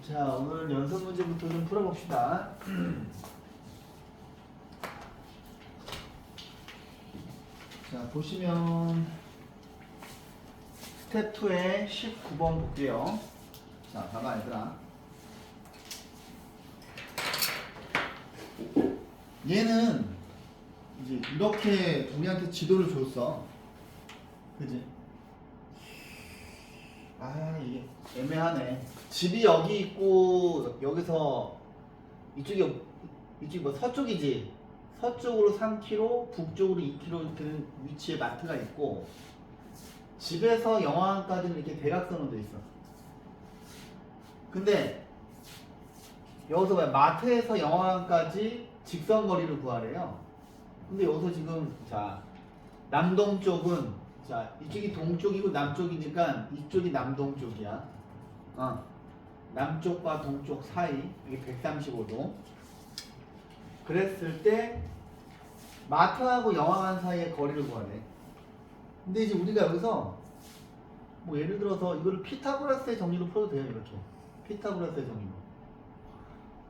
자, 오늘 연습 문제부터 좀 풀어봅시다. 자, 보시면 스텝 2의 19번 볼게요. 자, 봐봐 얘들아. 얘는 이제 이렇게 우리한테 지도를 줬어. 그지? 아, 이게 애매하네. 집이 여기 있고 여기서 이쪽이 뭐 서쪽이지. 서쪽으로 3km, 북쪽으로 2km 되는 위치에 마트가 있고 집에서 영화관까지는 이렇게 대각선으로 돼 있어. 근데 여기서 왜 마트에서 영화관까지 직선 거리를 구하래요. 근데 여기서 지금 자 남동쪽은 자 이쪽이 동쪽이고 남쪽이니까 이쪽이 남동쪽이야. 남쪽과 동쪽 사이 이게 135도. 그랬을 때 마트하고 영화관 사이의 거리를 구하래. 근데 이제 우리가 여기서 뭐 예를 들어서 이거를 피타고라스의 정리로 풀어도 돼요. 이렇게 피타고라스의 정리로.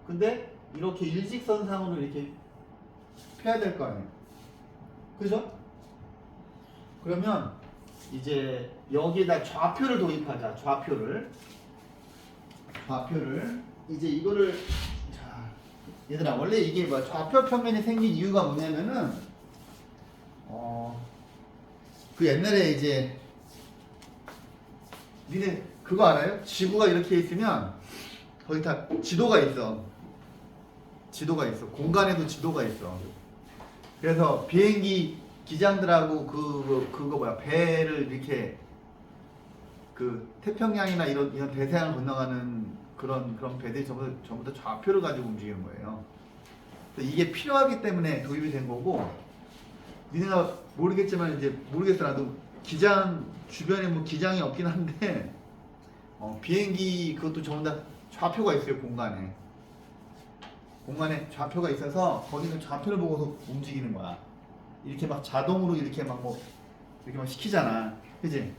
근데 이렇게 일직선상으로 이렇게 펴야 될 거 아니에요. 그죠? 그러면 이제 여기에다 좌표를 도입하자. 좌표를 이제 이거를 자 얘들아 원래 이게 뭐 좌표 평면이 생긴 이유가 뭐냐면은 그 옛날에 이제 니네 그거 알아요? 지구가 이렇게 있으면 거기 다 지도가 있어. 공간에도 지도가 있어. 그래서 비행기 기장들하고 그거 뭐야 배를 이렇게 그 태평양이나 이런 대서양을 건너가는 그런 배들이 전부 다 좌표를 가지고 움직이는 거예요. 그래서 이게 필요하기 때문에 도입이 된 거고, 니네가 모르겠지만 이제 모르겠어 나도 기장 주변에 뭐 기장이 없긴 한데 비행기 그것도 전부 다 좌표가 있어요. 공간에 좌표가 있어서 거기는 좌표를 보고서 움직이는 거야. 이렇게 막 자동으로 이렇게 막 시키잖아. 그지?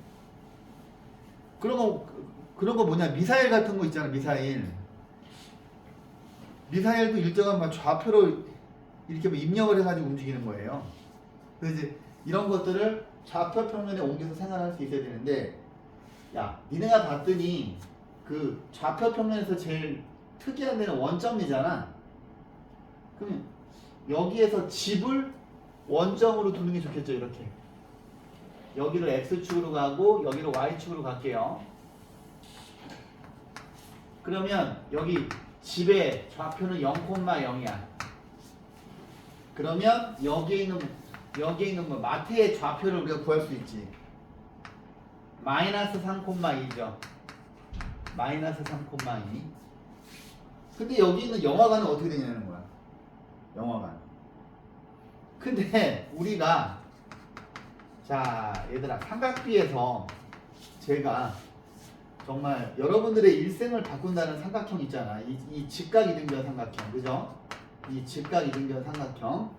그런 거 뭐냐 미사일 같은 거 있잖아. 미사일도 일정한 막 좌표로 이렇게 뭐 입력을 해가지고 움직이는 거예요. 그래서 이제 이런 것들을 좌표 평면에 옮겨서 생각할 수 있어야 되는데, 야 니네가 봤더니 그 좌표 평면에서 제일 특이한 데는 원점이잖아. 그럼 여기에서 집을 원점으로 두는 게 좋겠죠. 이렇게 여기를 X축으로 가고 여기를 Y축으로 갈게요. 그러면 여기 집의 좌표는 0,0이야. 그러면 여기에 있는 뭐 마트의 좌표를 우리가 구할 수 있지. 마이너스 3,2죠. 마이너스 3,2. 근데 여기 있는 영화관은 어떻게 되냐는 거야. 영화관. 근데 우리가 자 얘들아 삼각비에서 제가 정말 여러분들의 일생을 바꾼다는 삼각형 있잖아. 이 직각이등변 삼각형. 그죠? 이 직각이등변 삼각형.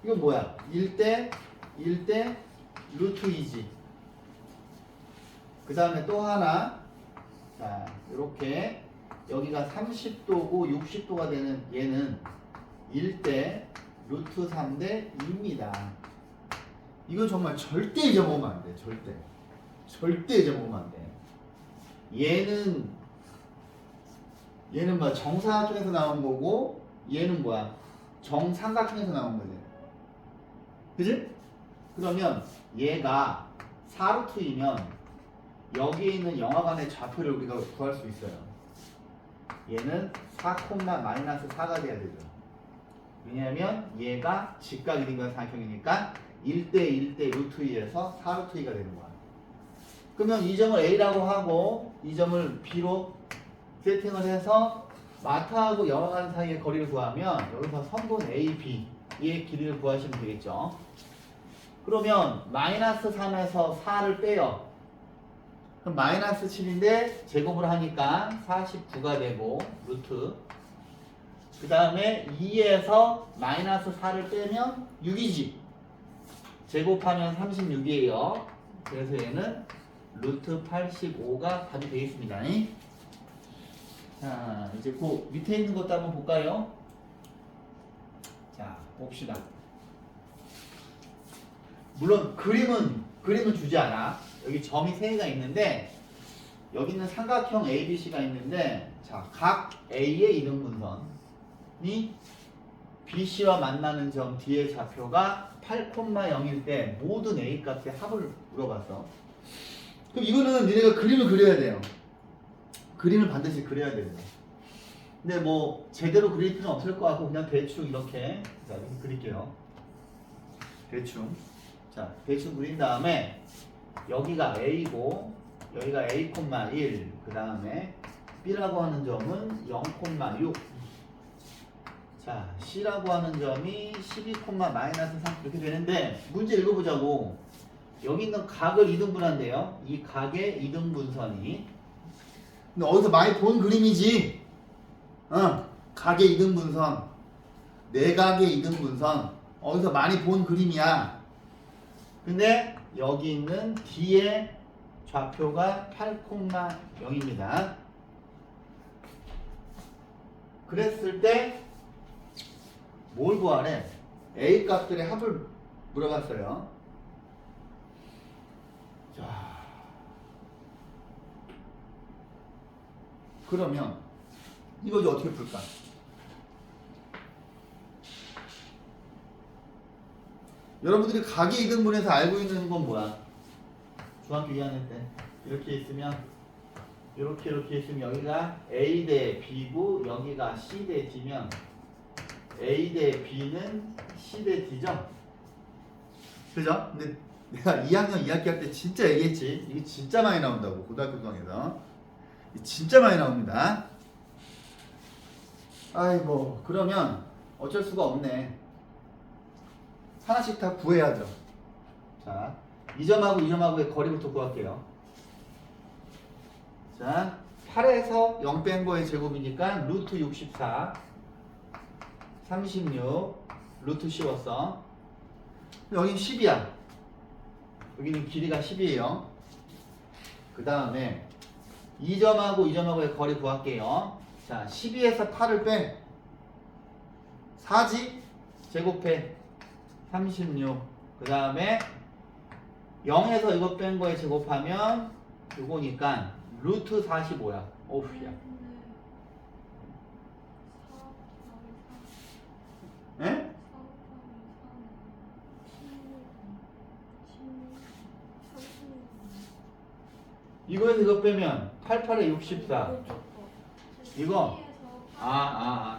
이건 뭐야? 1대 루트 2지. 그 다음에 또 하나. 자, 이렇게 여기가 30도고 60도가 되는 얘는 1대 루트 3대 2입니다. 이거 정말 절대 잊어먹으면 안 돼. 절대 잊어먹으면 안 돼. 얘는 뭐야? 정사각형에서 나온 거고 얘는 뭐야? 정삼각형에서 나온 거지. 그지? 그러면 얘가 4루트이면 여기에 있는 영화관의 좌표를 우리가 구할 수 있어요. 얘는 4,-4가 돼야 되죠. 왜냐하면 얘가 직각이등변 삼각형이니까 1대 루트 2에서 4루트 2가 되는 거야. 그러면 이 점을 A라고 하고 이 점을 B로 세팅을 해서 마트하고 영화관 사이의 거리를 구하면 여기서 선분 A, B의 길이를 구하시면 되겠죠. 그러면 마이너스 3에서 4를 빼요. 그럼 마이너스 7인데 제곱을 하니까 49가 되고 루트 그 다음에 2에서 마이너스 4를 빼면 6이지. 제곱하면 36이에요. 그래서 얘는 루트 85가 답이 되겠습니다. 자, 이제 그 밑에 있는 것도 한번 볼까요? 자, 봅시다. 물론 그림은 주지 않아. 여기 점이 3개가 있는데 여기는 삼각형 ABC가 있는데 자, 각 A의 이등분선이 BC와 만나는 점 D의 좌표가 8,0일 때 모든 A 값의 합을 물어봤어. 그럼 이거는 니네가 그림을 그려야 돼요. 그림을 반드시 그려야 됩니다. 근데 뭐 제대로 그릴 필요는 없을 것 같고 그냥 대충 이렇게 자, 이렇게 그릴게요. 대충. 자, 대충 그린 다음에 여기가 A고 여기가 A,1 그 다음에 B라고 하는 점은 0,6 자, C라고 하는 점이 12,-3 이렇게 되는데 문제 읽어보자고. 여기 있는 각을 이등분한대요. 이 각의 이등분선이 근데 어디서 많이 본 그림이지? 각의 이등분선 내각의 이등분선 어디서 많이 본 그림이야. 근데 여기 있는 D의 좌표가 8,0입니다. 그랬을 때 뭘 구하래? A 값들의 합을 물어봤어요. 자, 그러면 이거 이제 어떻게 풀까? 여러분들이 각의 이등분에서 알고 있는 건 뭐야? 중학교 2학년 때 이렇게 있으면 이렇게 있으면 여기가 A 대 B고 여기가 C 대 D면 A 대 B는 C 대 D죠? 그죠? 근데 내가 2학년 2학기 할 때 진짜 얘기했지. 이게 진짜 많이 나온다고 고등학교 수학에서 진짜 많이 나옵니다. 아이고 그러면 어쩔 수가 없네. 하나씩 다 구해야죠. 자, 이 점하고 이 점하고의 거리부터 구할게요. 자, 8에서 0 뺀 거의 제곱이니까 루트 64 36 루트 씌웠어. 여긴 10이야. 여기는 길이가 10이에요. 그 다음에 이 점하고 이 점하고의 거리 구할게요. 자, 12에서 8을 빼 4지? 제곱해 36. 그 다음에 0에서 이거 뺀 거에 제곱하면 요거니까 루트 45야. 오우야. 에? 이거에서 이거 빼면 88에 64. 이거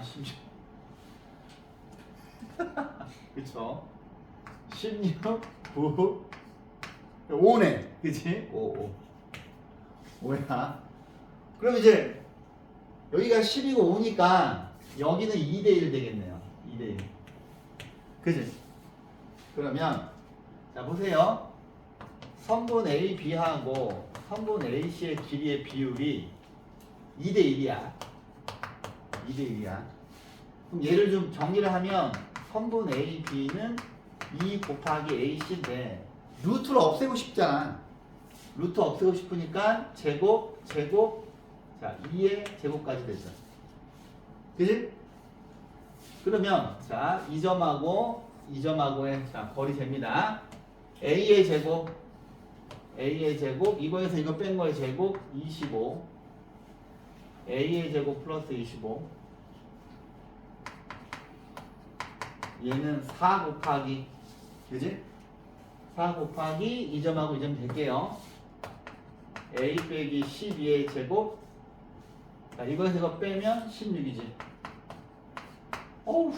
16. 그쵸? 16, 9, 5네. 그치? 5. 5야. 그럼 이제 여기가 10이고 5니까 여기는 2대1 되겠네요. 2대1. 그치? 그러면 자 보세요. 선분 A, B하고 선분 AC의 길이의 비율이 2대1이야. 2대1이야. 그럼 얘를 좀 정리를 하면 선분 A, B는 2 곱하기 AC인데 루트를 없애고 싶잖아. 루트 없애고 싶으니까 제곱 자 2의 제곱까지 되죠. 그지? 그러면 자 이 점하고 이 점하고의 자 거리 잽니다. A의 제곱 이거에서 이거 뺀 거의 제곱 25 A의 제곱 플러스 25 얘는 4 곱하기 그지? 4 곱하기 이 점하고 이 점 될게요. A 빼기 12의 제곱 자 이거에서 이거 빼면 16이지. 어우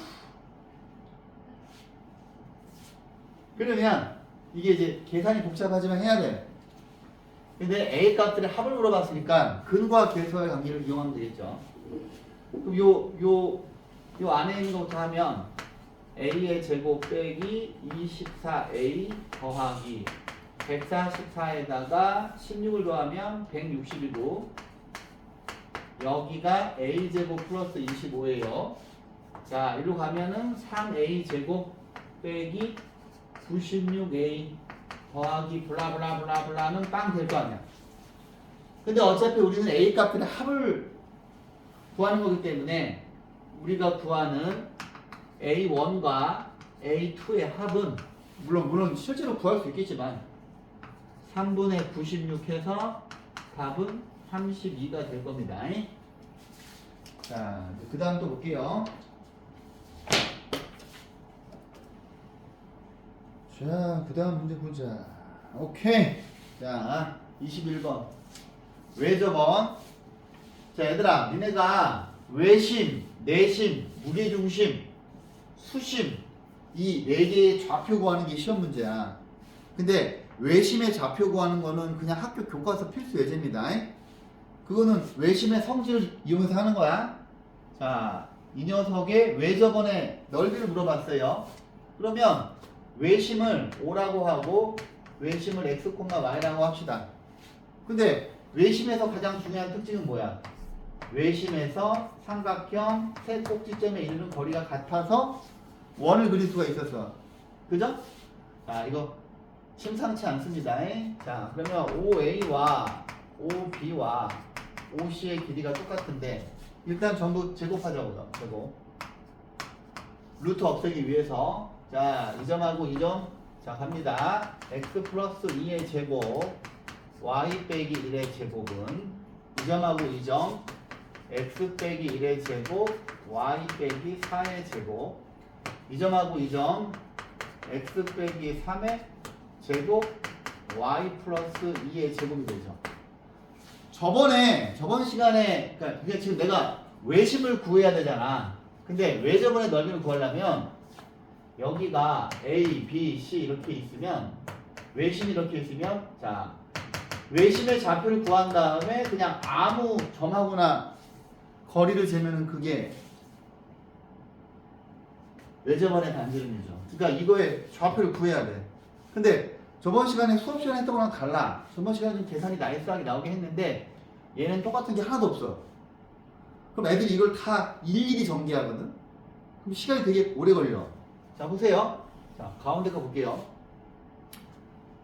그러면 이게 이제 계산이 복잡하지만 해야 돼. 근데 A 값들의 합을 물어봤으니까 근과 계수의 관계를 이용하면 되겠죠. 그럼 요 안에 있는 것부터 하면 A의 제곱 빼기 24A 더하기 144에다가 16을 더하면 160이고 여기가 A제곱 플러스 25예요. 자, 이리로 가면은 3A제곱 빼기 96A 더하기 블라블라블라블라는 빵 될 거 아니야. 근데 어차피 우리는 A 값들의 합을 구하는 거기 때문에 우리가 구하는 A1과 A2의 합은 물론 실제로 구할 수 있겠지만 3분의 96 해서 답은 32가 될 겁니다. 자, 그 다음 또 볼게요. 자, 그 다음 문제 보자. 오케이. 자, 21번. 외접원. 자, 얘들아, 니네가 외심, 내심, 무게중심, 수심, 이 4개의 좌표 구하는 게 시험 문제야. 근데 외심의 좌표 구하는 거는 그냥 학교 교과서 필수 예제입니다. 그거는 외심의 성질을 이용해서 하는 거야. 자, 이 녀석의 외접원의 넓이를 물어봤어요. 그러면 외심을 O라고 하고 외심을 X, Y라고 합시다. 근데 외심에서 가장 중요한 특징은 뭐야? 외심에서 삼각형 세 꼭지점에 이르는 거리가 같아서 원을 그릴 수가 있었어. 그죠? 자, 이거 심상치 않습니다. 자, 그러면 OA와 OB와 OC의 길이가 똑같은데 일단 전부 제곱하자고요. 제곱. 루트 없애기 위해서 자, 이 점하고 이 점. 자, 갑니다. x 플러스 2의 제곱 y 빼기 1의 제곱은 이 점하고 이 점 x 빼기 1의 제곱 y 빼기 4의 제곱 이 점하고 이 점 x 빼기 3의 제곱 y 플러스 2의 제곱이 되죠. 저번 시간에 그러니까 지금 내가 외심을 구해야 되잖아. 근데 외접원의 넓이를 구하려면 여기가 A, B, C 이렇게 있으면 외심이 이렇게 있으면 자 외심의 좌표를 구한 다음에 그냥 아무 점하거나 거리를 재면은 그게 외접원의 반지름이죠. 그러니까 이거의 좌표를 구해야 돼. 근데 저번 시간에 수업 시간에 했던 거랑 달라. 저번 시간에 좀 계산이 나이스하게 나오긴 했는데 얘는 똑같은 게 하나도 없어. 그럼 애들이 이걸 다 일일이 전개하거든. 그럼 시간이 되게 오래 걸려. 자, 보세요. 자, 가운데 거 볼게요.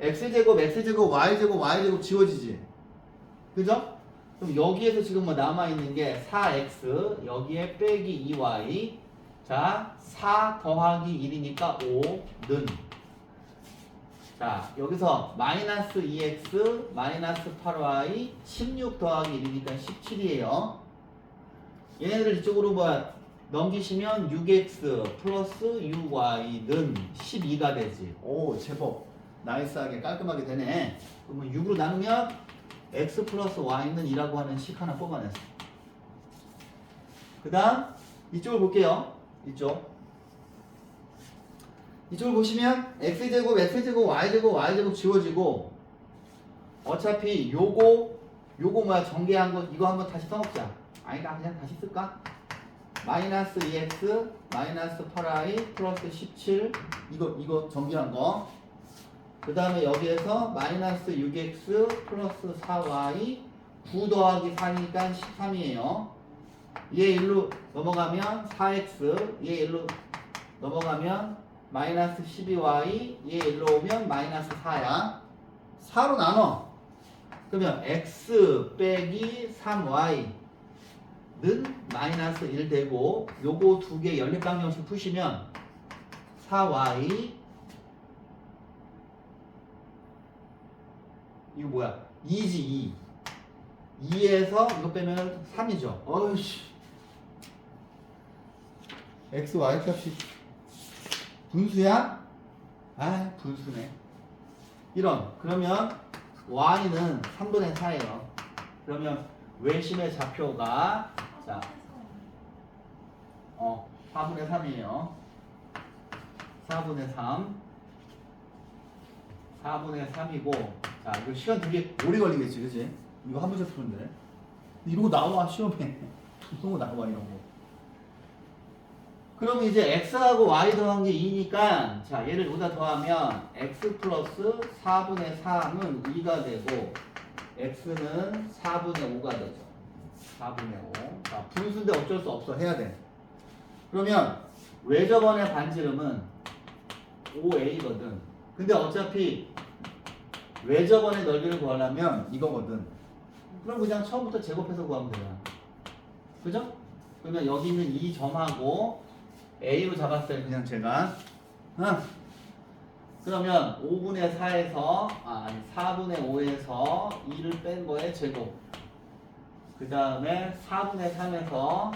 x제곱, x제곱, y제곱, y제곱 지워지지. 그죠? 그럼 여기에서 지금 뭐 남아있는 게 4x, 여기에 빼기 2y. 자, 4 더하기 1이니까 5는. 자, 여기서 마이너스 2x, 마이너스 8y, 16 더하기 1이니까 17이에요. 얘네들 이쪽으로 뭐 넘기시면 6x 플러스 6y는 12가 되지. 오, 제법 나이스하게 깔끔하게 되네. 그러면 6으로 나누면 x 플러스 y는 2라고 하는 식 하나 뽑아냈어. 그 다음 이쪽을 볼게요. 이쪽을 보시면 x제곱, x제곱, y제곱, y제곱 지워지고 어차피 요거 뭐야 전개한 거 이거 한번 다시 써먹자. 아니다 그냥 다시 쓸까? 마이너스 2x 마이너스 8y 플러스 17 이거 전개한 거. 그 다음에 여기에서 마이너스 6x 플러스 4y 9 더하기 4니까 13이에요. 얘 1로 넘어가면 4x 얘 1로 넘어가면 마이너스 12y 얘 1로 오면 마이너스 4야. 4로 나눠. 그러면 x 빼기 3y 는 마이너스 1 되고 요거 두 개 연립방정식 푸시면 4y 이거 뭐야 2지 2 2에서 이거 빼면 3이죠. 어이씨 x, y 값이 분수야? 아 분수네. 이런 그러면 y는 3분의 4예요. 그러면 외심의 좌표가 자 4분의 3이에요. 4분의 3 4분의 3이고 자 이거 시간 되게 오래 걸리겠지 그치? 이거 한 문제 푸는데 이러고 나와 시험에 이러고 나와 이런 거. 그럼 이제 x하고 y 더한 게 2니까 자 얘를 여기다 더하면 x 플러스 4분의 3은 2가 되고 x는 4분의 5가 되죠. 4분의 5. 자, 분수인데 어쩔 수 없어. 해야 돼. 그러면 외접원의 반지름은 5a거든. 근데 어차피 외접원의 넓이를 구하려면 이거거든. 그럼 그냥 처음부터 제곱해서 구하면 되잖아. 그죠? 그러면 여기 있는 이 점하고 A로 잡았어요. 그냥 제가. 그러면 5분의 4에서, 아니, 4분의 5에서 2를 뺀 거에 제곱. 그 다음에 4분의 3에서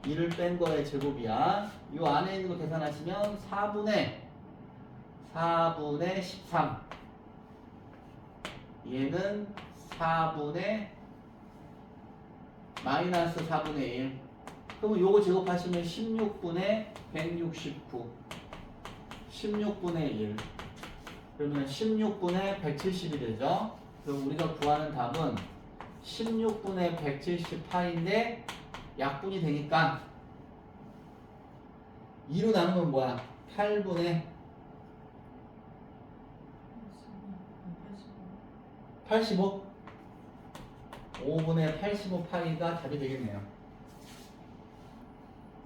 2를 뺀 거의 제곱이야. 이 안에 있는 거 계산하시면 4분의 13. 얘는 4분의 마이너스 4분의 1. 그러면 요거 제곱하시면 16분의 169. 16분의 1. 그러면 16분의 170이 되죠. 그럼 우리가 구하는 답은 16분의 178인데 약분이 되니까 2로 나누면 뭐야? 8분의 85? 5분의 85 파이가 답이 되겠네요.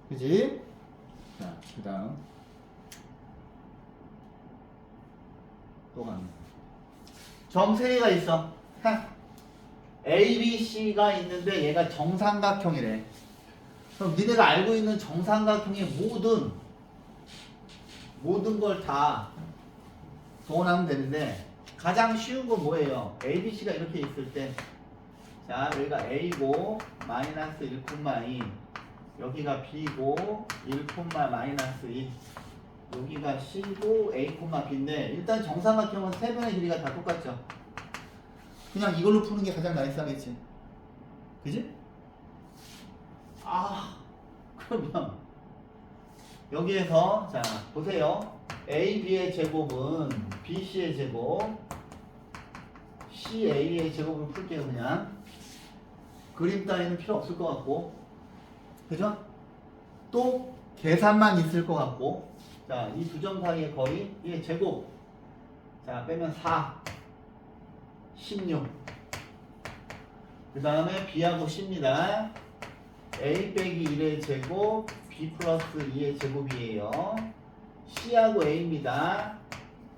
그지? 자, 그 다음 또 갑니다. 점 3개가 있어. A, B, C가 있는데 얘가 정삼각형이래. 그럼 니네가 알고 있는 정삼각형의 모든 걸 다 동원하면 되는데 가장 쉬운 건 뭐예요? A, B, C가 이렇게 있을 때, 자, 여기가 A고 마이너스 1,2, 여기가 B고 1, 마이너스 2, 여기가 C고 A, B인데 일단 정삼각형은 세 변의 길이가 다 똑같죠. 그냥 이걸로 푸는 게 가장 나이스하겠지. 그지? 그러면 여기에서 자 보세요. A, B의 제곱은 B, C의 제곱, C, A의 제곱을 풀게요. 그냥 그림 따위는 필요 없을 것 같고, 그죠? 또 계산만 있을 것 같고, 자, 이 두 점 사이의 거리, 얘 제곱, 자 빼면 4, 16. 그 다음에 B하고 C입니다. A 빼기 1의 제곱, B 플러스 2의 제곱이에요. C하고 A입니다.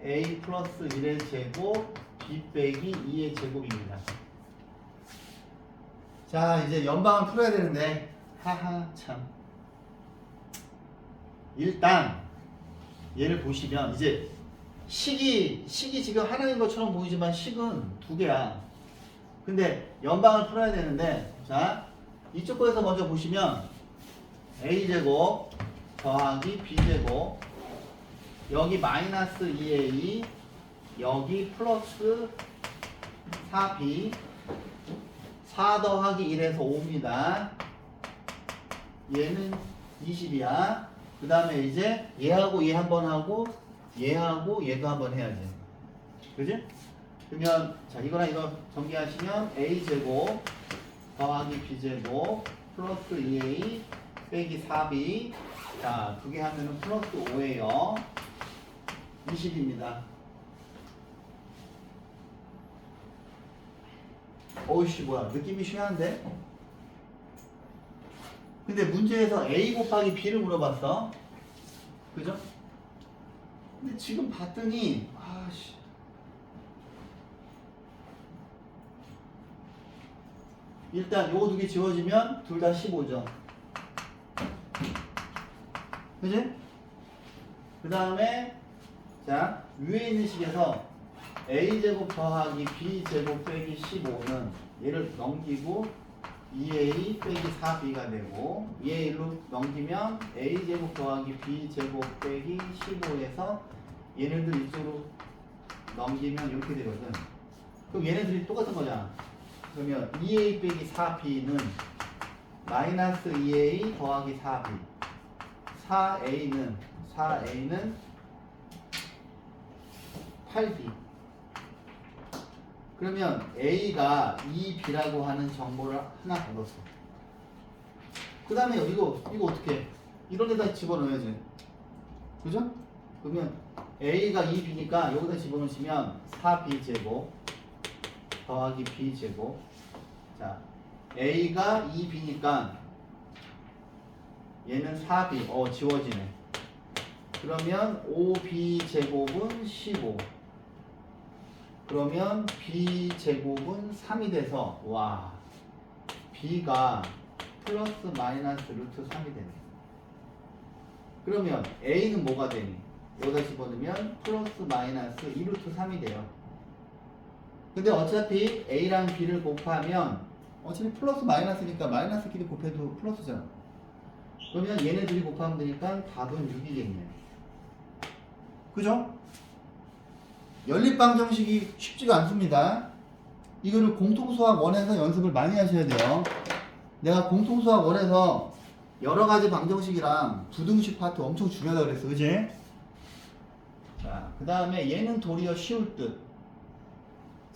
A 플러스 1의 제곱, B 빼기 2의 제곱입니다. 자, 이제 연방을 풀어야 되는데, 참. 일단, 얘를 보시면, 이제, 식이 지금 하나인 것처럼 보이지만, 식은 두 개야. 근데, 연방을 풀어야 되는데, 자, 이쪽 거에서 먼저 보시면, A제곱 더하기 B제곱, 여기 마이너스 2A, 여기 플러스 4B, 4 더하기 1에서 5입니다. 얘는 20이야. 그 다음에 이제 얘하고 얘 한번 하고 얘하고 얘도 한번 해야지. 그지? 그러면 자 이거랑 이거 정리하시면 A제곱 더하기 B제곱 플러스 2A 빼기 4B, 자 두 개 하면은 플러스 5예요. 20입니다. 어이씨 뭐야 느낌이 쉬한데? 근데 문제에서 A 곱하기 B를 물어봤어. 그죠? 근데 지금 봤더니 아씨 일단 요거 두 개 지워지면 둘 다 15죠. 그지? 그 다음에 자 위에 있는 식에서 A제곱 더하기 B제곱 빼기 15는 얘를 넘기고 2A 빼기 4B가 되고 얘 1로 넘기면 A제곱 더하기 B제곱 빼기 15에서 얘네들 이쪽으로 넘기면 이렇게 되거든. 그럼 얘네들이 똑같은 거잖아. 그러면 2A 빼기 4B는 마이너스 2A 더하기 4B, 4A는 8B. 그러면 A가 2B라고 하는 정보를 하나 얻었어. 그 다음에 이거 어떻게 해? 이런 데다 집어넣어야지. 그죠? 그러면 A가 2B니까 여기다 집어넣으시면 4B제곱 더하기 B제곱. 자, A가 2B니까 얘는 4B. 지워지네. 그러면 5B제곱은 15. 그러면 b제곱은 3이 돼서 와 b가 플러스 마이너스 루트 3이 되네. 그러면 a는 뭐가 되니? 여기다 집어넣으면 플러스 마이너스 2루트 3이 돼요. 근데 어차피 a랑 b를 곱하면 어차피 플러스 마이너스니까 마이너스끼리 곱해도 플러스잖아. 그러면 얘네들이 곱하면 되니까 답은 6이겠네. 그죠? 연립방정식이 쉽지가 않습니다. 이거를 공통수학 1에서 연습을 많이 하셔야 돼요. 내가 공통수학 1에서 여러가지 방정식이랑 부등식 파트 엄청 중요하다고 그랬어. 그지? 자, 그 다음에 얘는 도리어 쉬울 듯.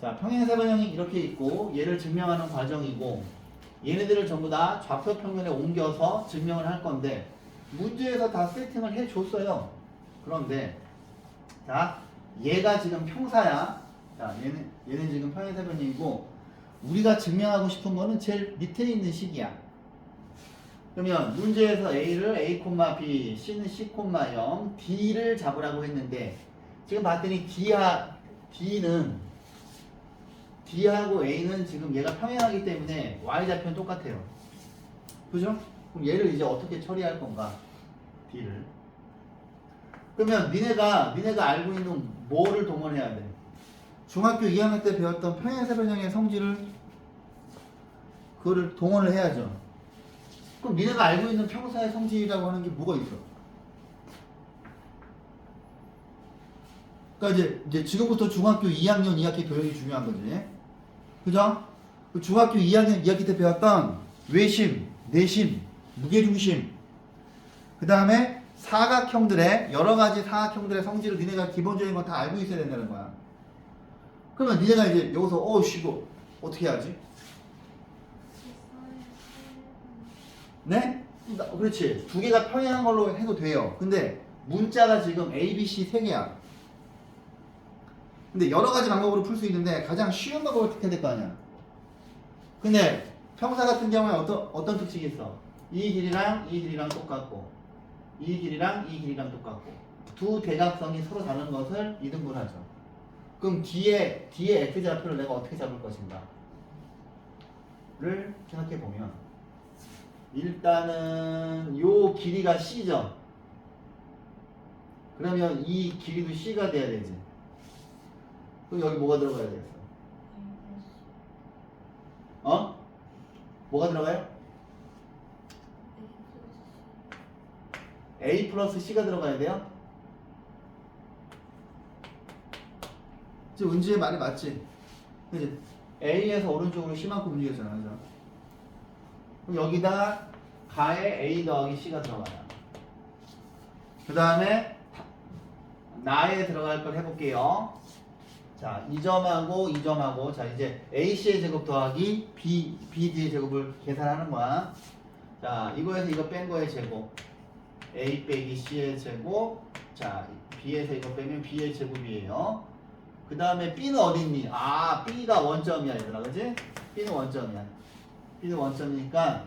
자, 평행세변형이 이렇게 있고 얘를 증명하는 과정이고 얘네들을 전부 다 좌표 평면에 옮겨서 증명을 할 건데 문제에서 다 세팅을 해줬어요. 그런데 자, 얘가 지금 평사야. 자, 얘는 지금 평행세변형이고 우리가 증명하고 싶은 거는 제일 밑에 있는 식이야. 그러면 문제에서 A를 A, B, C는 C, 0, D를 잡으라고 했는데 지금 봤더니 D하고 A는 지금 얘가 평행하기 때문에 Y좌표는 똑같아요. 그죠? 그럼 얘를 이제 어떻게 처리할 건가? D를. 그러면 니네가 알고 있는 뭐를 동원해야 돼? 중학교 2학년 때 배웠던 평행세변형의 성질을 그거를 동원을 해야죠. 그럼 니네가 알고 있는 평사의 성질이라고 하는 게 뭐가 있어? 그러니까 이제 지금부터 중학교 2학년 2학기 교육이 중요한 거지. 그죠? 그 중학교 2학년 2학기 때 배웠던 외심, 내심, 무게중심, 그 다음에 사각형들의 여러 가지 사각형들의 성질을 니네가 기본적인 건 다 알고 있어야 된다는 거야. 그러면 니네가 이제 여기서 이거 어떻게 해야지? 네? 그렇지. 두 개가 평행한 걸로 해도 돼요. 근데 문자가 지금 A, B, C 세 개야. 근데 여러 가지 방법으로 풀 수 있는데 가장 쉬운 방법을 택해야 될 거 아니야. 근데 평사 같은 경우에 어떤 특징이 있어? 이 길이랑 똑같고 이 길이랑 똑같고 두 대각선이 서로 다른 것을 이등분하죠. 그럼 뒤에 X좌표를 내가 어떻게 잡을 것인가? 를 생각해 보면 일단은 요 길이가 C죠. 그러면 이 길이도 C가 돼야 되지. 그럼 여기 뭐가 들어가야 되겠어? 뭐가 들어가요? A 플러스 C가 들어가야 돼요? 지금 은지의 말이 맞지? 그치? A에서 오른쪽으로 C만큼 움직였잖아. 그죠? 그럼 여기다 가에 A 더하기 C가 들어가요. 그 다음에 나에 들어갈 걸 해볼게요. 자, 이 점하고 자 이제 AC의 제곱 더하기 BD의 제곱을 계산하는 거야. 자, 이거에서 이거 뺀 거의 제곱 A 빼기 C의 제곱. 자, B에서 이거 빼면 B의 제곱이에요. 그 다음에 B는 어디 있니? B가 원점이야 얘들아. 그지? B는 원점이야. B는 원점이니까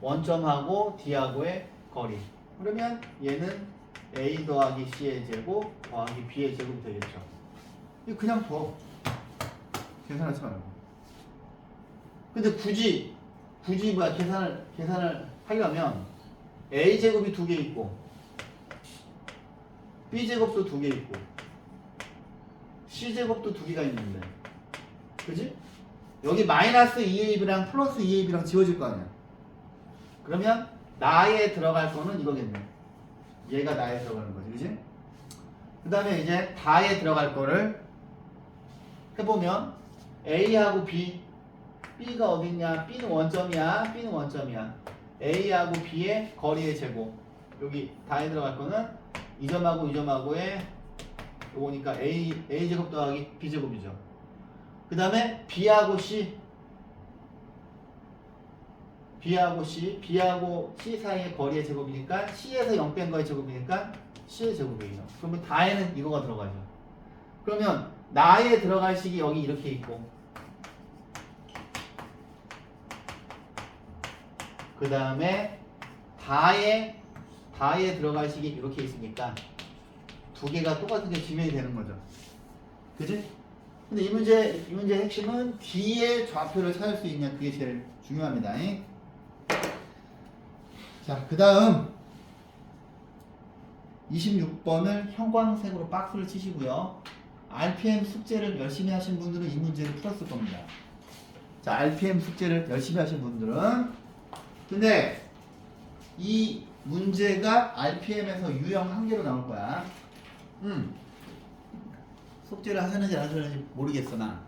원점하고 D하고의 거리. 그러면 얘는 A 더하기 C의 제곱 더하기 B의 제곱이 되겠죠. 이거 그냥 둬. 계산하지 말고. 근데 굳이 계산을 하려면 A 제곱이 2개 있고 B 제곱도 2개 있고 C 제곱도 2개가 있는데, 그지? 여기 마이너스 2AB랑 플러스 2AB랑 지워질 거 아니야. 그러면 나에 들어갈 거는 이거겠네. 얘가 나에 들어가는 거지, 그지? 그 다음에 이제 다에 들어갈 거를 해보면 A하고 B가 어딨냐? B는 원점이야. A하고 B의 거리의 제곱. 여기 다에 들어갈 거는 이 점하고의 요거니까 A 제곱 더하기 B 제곱이죠. 그 다음에 B하고 C 사이의 거리의 제곱이니까 C에서 0 뺀 거의 제곱이니까 C의 제곱이에요. 그러면 다에는 이거가 들어가죠. 그러면 나에 들어갈 식이 여기 이렇게 있고 그 다음에 다에 들어갈 식이 이렇게 있으니까 두 개가 똑같은 게 증명이 되는 거죠. 그지? 근데 이 문제의 핵심은 D의 좌표를 찾을 수 있냐, 그게 제일 중요합니다. 자, 그 다음 26번을 형광색으로 박스를 치시고요. RPM 숙제를 열심히 하신 분들은 이 문제를 풀었을 겁니다. 자, RPM 숙제를 열심히 하신 분들은, 근데 이 문제가 RPM에서 유형 한 개로 나올 거야. 숙제를 하셨는지 안 하셨는지 모르겠어, 나.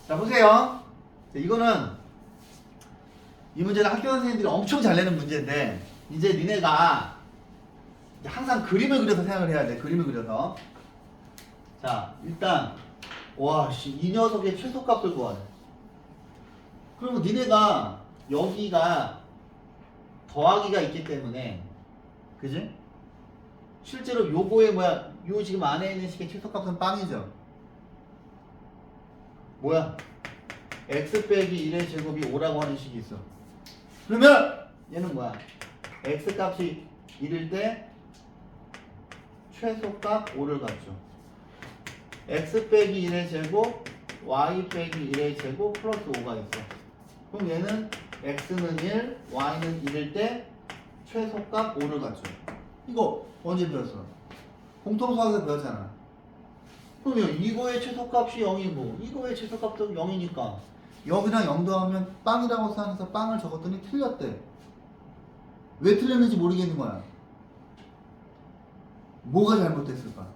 자, 보세요. 자, 이거는 이 문제는 학교 선생님들이 엄청 잘 내는 문제인데, 이제 니네가 이제 항상 그림을 그려서 생각을 해야 돼. 그림을 그려서. 자, 일단 와, 이 녀석의 최소값을 구하래. 그러면 니네가 여기가 더하기가 있기 때문에, 그지? 실제로 요거의 뭐야, 요 지금 안에 있는 식의 최소값은 빵이죠. 뭐야? x 빼기 1의 제곱이 5라고 하는 식이 있어. 그러면 얘는 뭐야? x 값이 1일 때 최소값 5를 갖죠. x 빼기 1의 제곱, y 빼기 1의 제곱 플러스 5가 있어. 그럼 얘는 x는 1, y는 1일 때 최소값 5를 갖죠. 이거 언제 배웠어? 공통수학에서 배웠잖아. 그러면 이거의 최소값이 0이고 이거의 최소값도 0이니까 여기랑 0 더하면 빵이라고 생각해서 빵을 적었더니 틀렸대. 왜 틀렸는지 모르겠는 거야. 뭐가 잘못됐을까?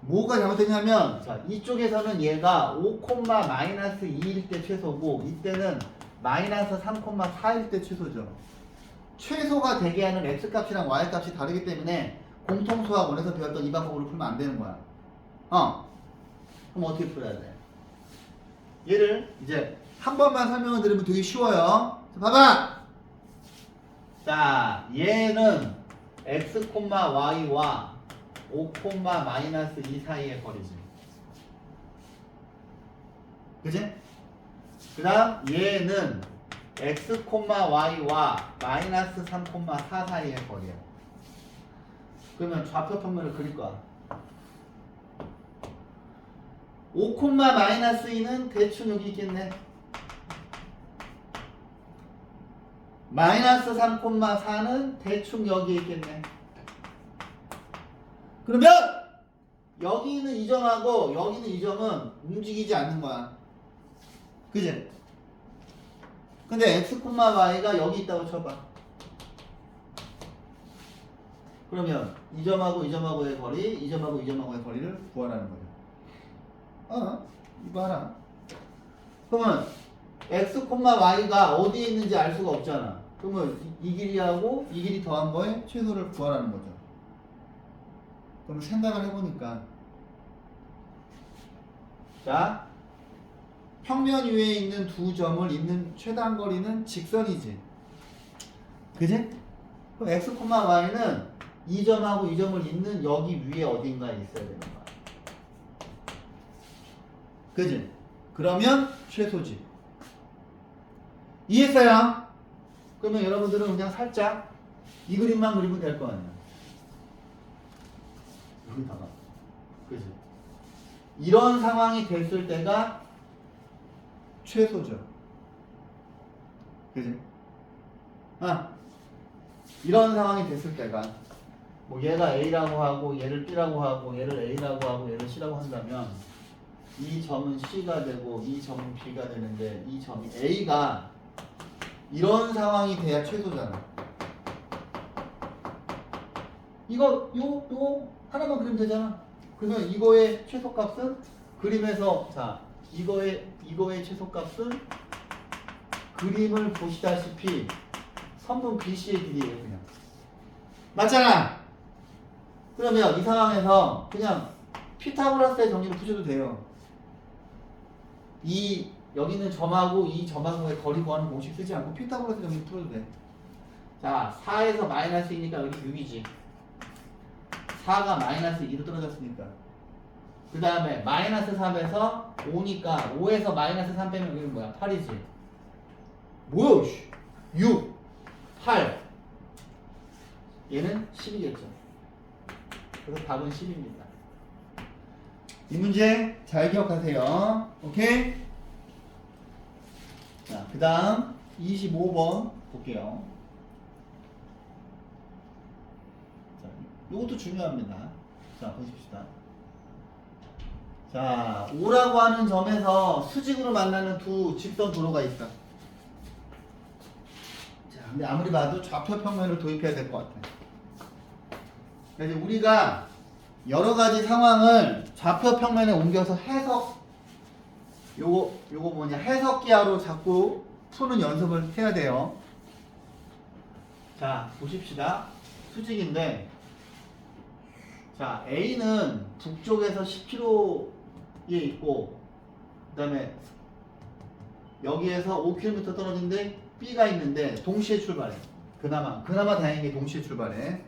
뭐가 잘못됐냐면, 자, 이쪽에서는 얘가 5,-2일 때 최소고, 이때는 마이너스 3,4일 때 최소죠. 최소가 되게 하는 x값이랑 y값이 다르기 때문에 공통수학원에서 배웠던 이 방법으로 풀면 안 되는 거야. 그럼 어떻게 풀어야 돼? 얘를 이제 한 번만 설명을 드리면 되게 쉬워요. 자, 봐봐! 자, 얘는 x, y와 5,-2 사이의 거리지. 그치? 그 다음 얘는 x, y와 마이너스 3,4 사이의 거리야. 그러면 좌표 평면을 그릴 거야. 5,-2는 대충 여기 있겠네. 마이너스 3,4는 대충 여기 있겠네. 그러면 여기 있는 이 점하고 여기 있는 이 점은 움직이지 않는 거야. 그지? 근데 x, y가 여기 있다고 쳐봐. 그러면 이 점하고 이 점하고의 거리, 이 점하고 이 점하고의 거리를 구하라는 거죠. 이거 하나. 그러면 x, y가 어디에 있는지 알 수가 없잖아. 그러면 이 길이하고 이 길이 더한 거에 최소를 구하라는 거죠. 그럼 생각을 해보니까, 자, 평면 위에 있는 두 점을 잇는 최단 거리는 직선이지. 그지? 그럼 x, y는 이 점하고 이 점을 잇는 여기 위에 어딘가에 있어야 되는 거야. 그지? 그러면 최소지. 이해했어요? 그러면 여러분들은 그냥 살짝 이 그림만 그리면 될 거 아니야. 여기다가. 그지? 이런 상황이 됐을 때가 최소죠. 그지? 이런 상황이 됐을 때가, 뭐 얘가 A라고 하고 얘를 B라고 하고 얘를 A라고 하고 얘를 C라고 한다면 이 점은 C가 되고 이 점은 B가 되는데 이 점이 A가 이런 상황이 돼야 최소잖아. 이거 요 하나만 그리면 되잖아. 그러면 이거의 최소값은 그림에서, 자, 이거의 최소값은 그림을 보시다시피 선분 BC의 길이에요. 그냥 맞잖아. 그러면 이 상황에서 그냥 피타고라스의 정리를 푸셔도 돼요. 여기 있는 점하고 이 점하고의 거리 구하는 공식 쓰지 않고 피타고라스 정리를 풀어도 돼. 자, 4에서 마이너스 2니까 여기 6이지. 4가 마이너스 2로 떨어졌으니까. 그 다음에 마이너스 3에서 5니까 5에서 마이너스 3 빼면 여기는 뭐야? 8이지. 뭐야? 6, 8. 얘는 10이겠죠. 그래서 답은 10입니다. 이 문제 잘 기억하세요. 오케이? 자, 그 다음 25번 볼게요. 자, 이것도 중요합니다. 자, 보십시다. 자, O라고 하는 점에서 수직으로 만나는 두 직선 도로가 있어. 자, 근데 아무리 봐도 좌표 평면을 도입해야 될 것 같아. 그래서 우리가 여러 가지 상황을 좌표 평면에 옮겨서 요거 뭐냐, 해석기하로 자꾸 푸는 연습을 해야 돼요. 자, 보십시다. 수직인데, 자, A는 북쪽에서 10km에 있고, 그 다음에 여기에서 5km 떨어진데 B가 있는데 동시에 출발해. 그나마 다행히 동시에 출발해.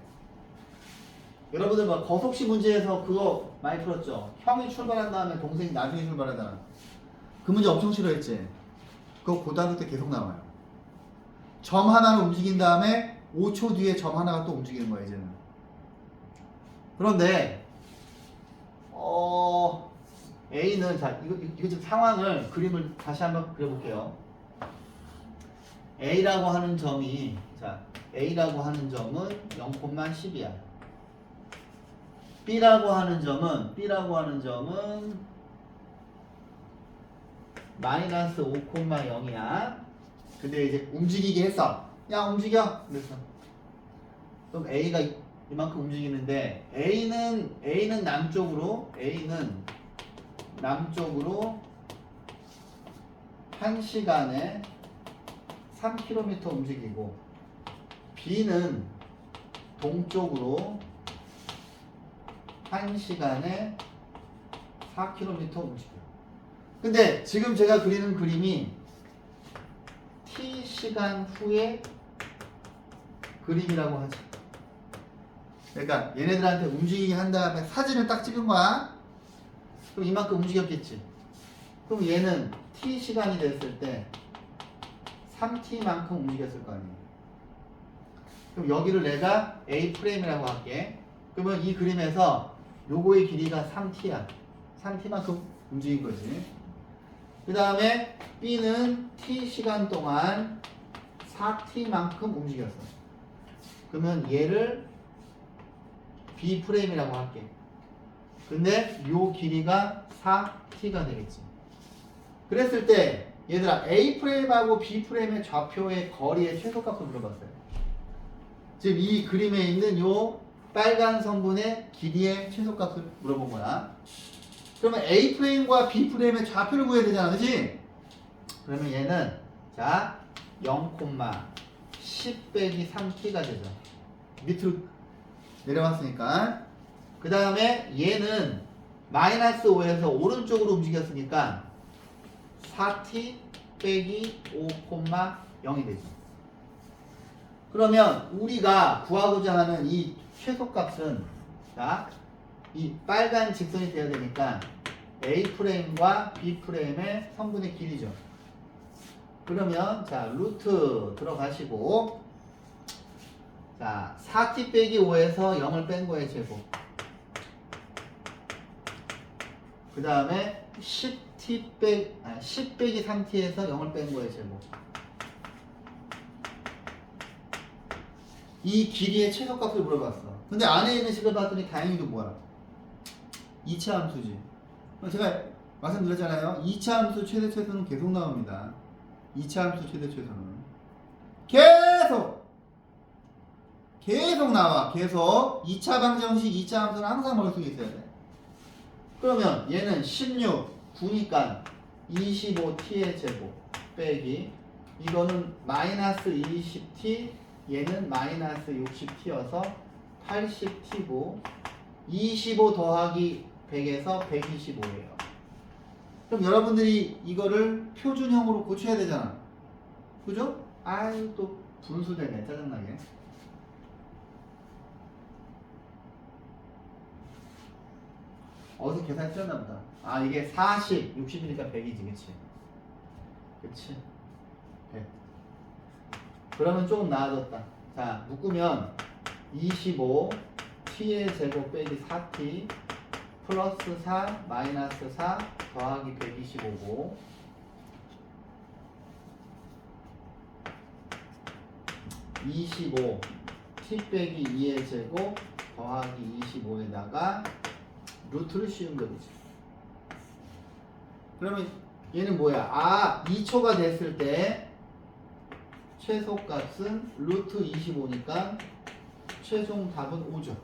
여러분들 막 거속시 문제에서 그거 많이 풀었죠? 형이 출발한 다음에 동생이 나중에 출발하잖아. 그 문제 엄청 싫어했지? 그거 고등학교 때 계속 나와요. 점 하나를 움직인 다음에 5초 뒤에 점 하나가 또 움직이는 거야, 이제는. 그런데 A는, 자, 이거 지금 상황을, 그림을 다시 한번 그려볼게요. A라고 하는 점이, 자, A라고 하는 점은 0,10이야. B라고 하는 점은 마이너스 5,0이야. 근데 이제 움직이게 했어. 야, 움직여. 그랬어. 그럼 A가 이만큼 움직이는데, A는 남쪽으로 1시간에 3km 움직이고, B는 동쪽으로 1시간에 4km 움직여. 근데 지금 제가 그리는 그림이 T시간 후의 그림이라고 하죠. 그러니까 얘네들한테 움직이게 한 다음에 사진을 딱 찍은 거야. 그럼 이만큼 움직였겠지. 그럼 얘는 T시간이 됐을 때 3T만큼 움직였을 거 아니에요. 그럼 여기를 내가 A 프레임이라고 할게. 그러면 이 그림에서 요거의 길이가 3T야. 3T만큼 움직인 거지. 그 다음에 B는 T시간 동안 4T만큼 움직였어. 그러면 얘를 B 프레임이라고 할게. 근데 요 길이가 4T가 되겠지. 그랬을 때 얘들아, A 프레임하고 B 프레임의 좌표의 거리의 최소값을 물어봤어요. 지금 이 그림에 있는 요 빨간 선분의 길이의 최소값을 물어본 거야. 그러면 A 프레임과 B 프레임의 좌표를 구해야 되잖아, 그치? 그러면 얘는, 자, 0,10 빼기 3T가 되죠. 밑으로 내려왔으니까. 그 다음에 얘는 마이너스 5에서 오른쪽으로 움직였으니까 4T 빼기 5,0이 되죠. 그러면 우리가 구하고자 하는 이 최소값은, 자, 이 빨간 직선이 되어야 되니까 A 프레임과 B 프레임의 선분의 길이죠. 그러면, 자, 루트 들어가시고, 자, 4T 빼기 5에서 0을 뺀 거의 제곱. 그 다음에 10 빼기 3T에서 0을 뺀 거의 제곱. 이 길이의 최소값을 물어봤어. 근데 안에 있는 식을 봤더니 다행히도 뭐야? 2차 함수지. 제가 말씀드렸잖아요. 2차 함수 최대 최소는 계속 나옵니다. 2차 함수 최대 최소는 계속 나와. 계속 2차 방정식 2차 함수는 항상 머릿속에 있어야 돼. 그러면 얘는 16, 9니까 25t의 제곱 빼기, 이거는 마이너스 20t, 얘는 마이너스 60t여서 80t고, 25 더하기 100에서 125예요. 그럼 여러분들이 이거를 표준형으로 고쳐야 되잖아. 그죠? 아유, 또 분수되네. 짜증나게. 어디서 계산 틀렸나 보다. 아, 이게 40, 60이니까 100이지, 그치? 그치? 100. 그러면 조금 나아졌다. 자, 묶으면 25, t의 제곱 빼기 4t 플러스 4 마이너스 4 더하기 125고 25 t 빼기 2의 제곱 더하기 25에다가 루트를 씌운 거지. 그러면 얘는 뭐야? 아, 2초가 됐을 때 최소값은 루트 25니까 최종 답은 5죠.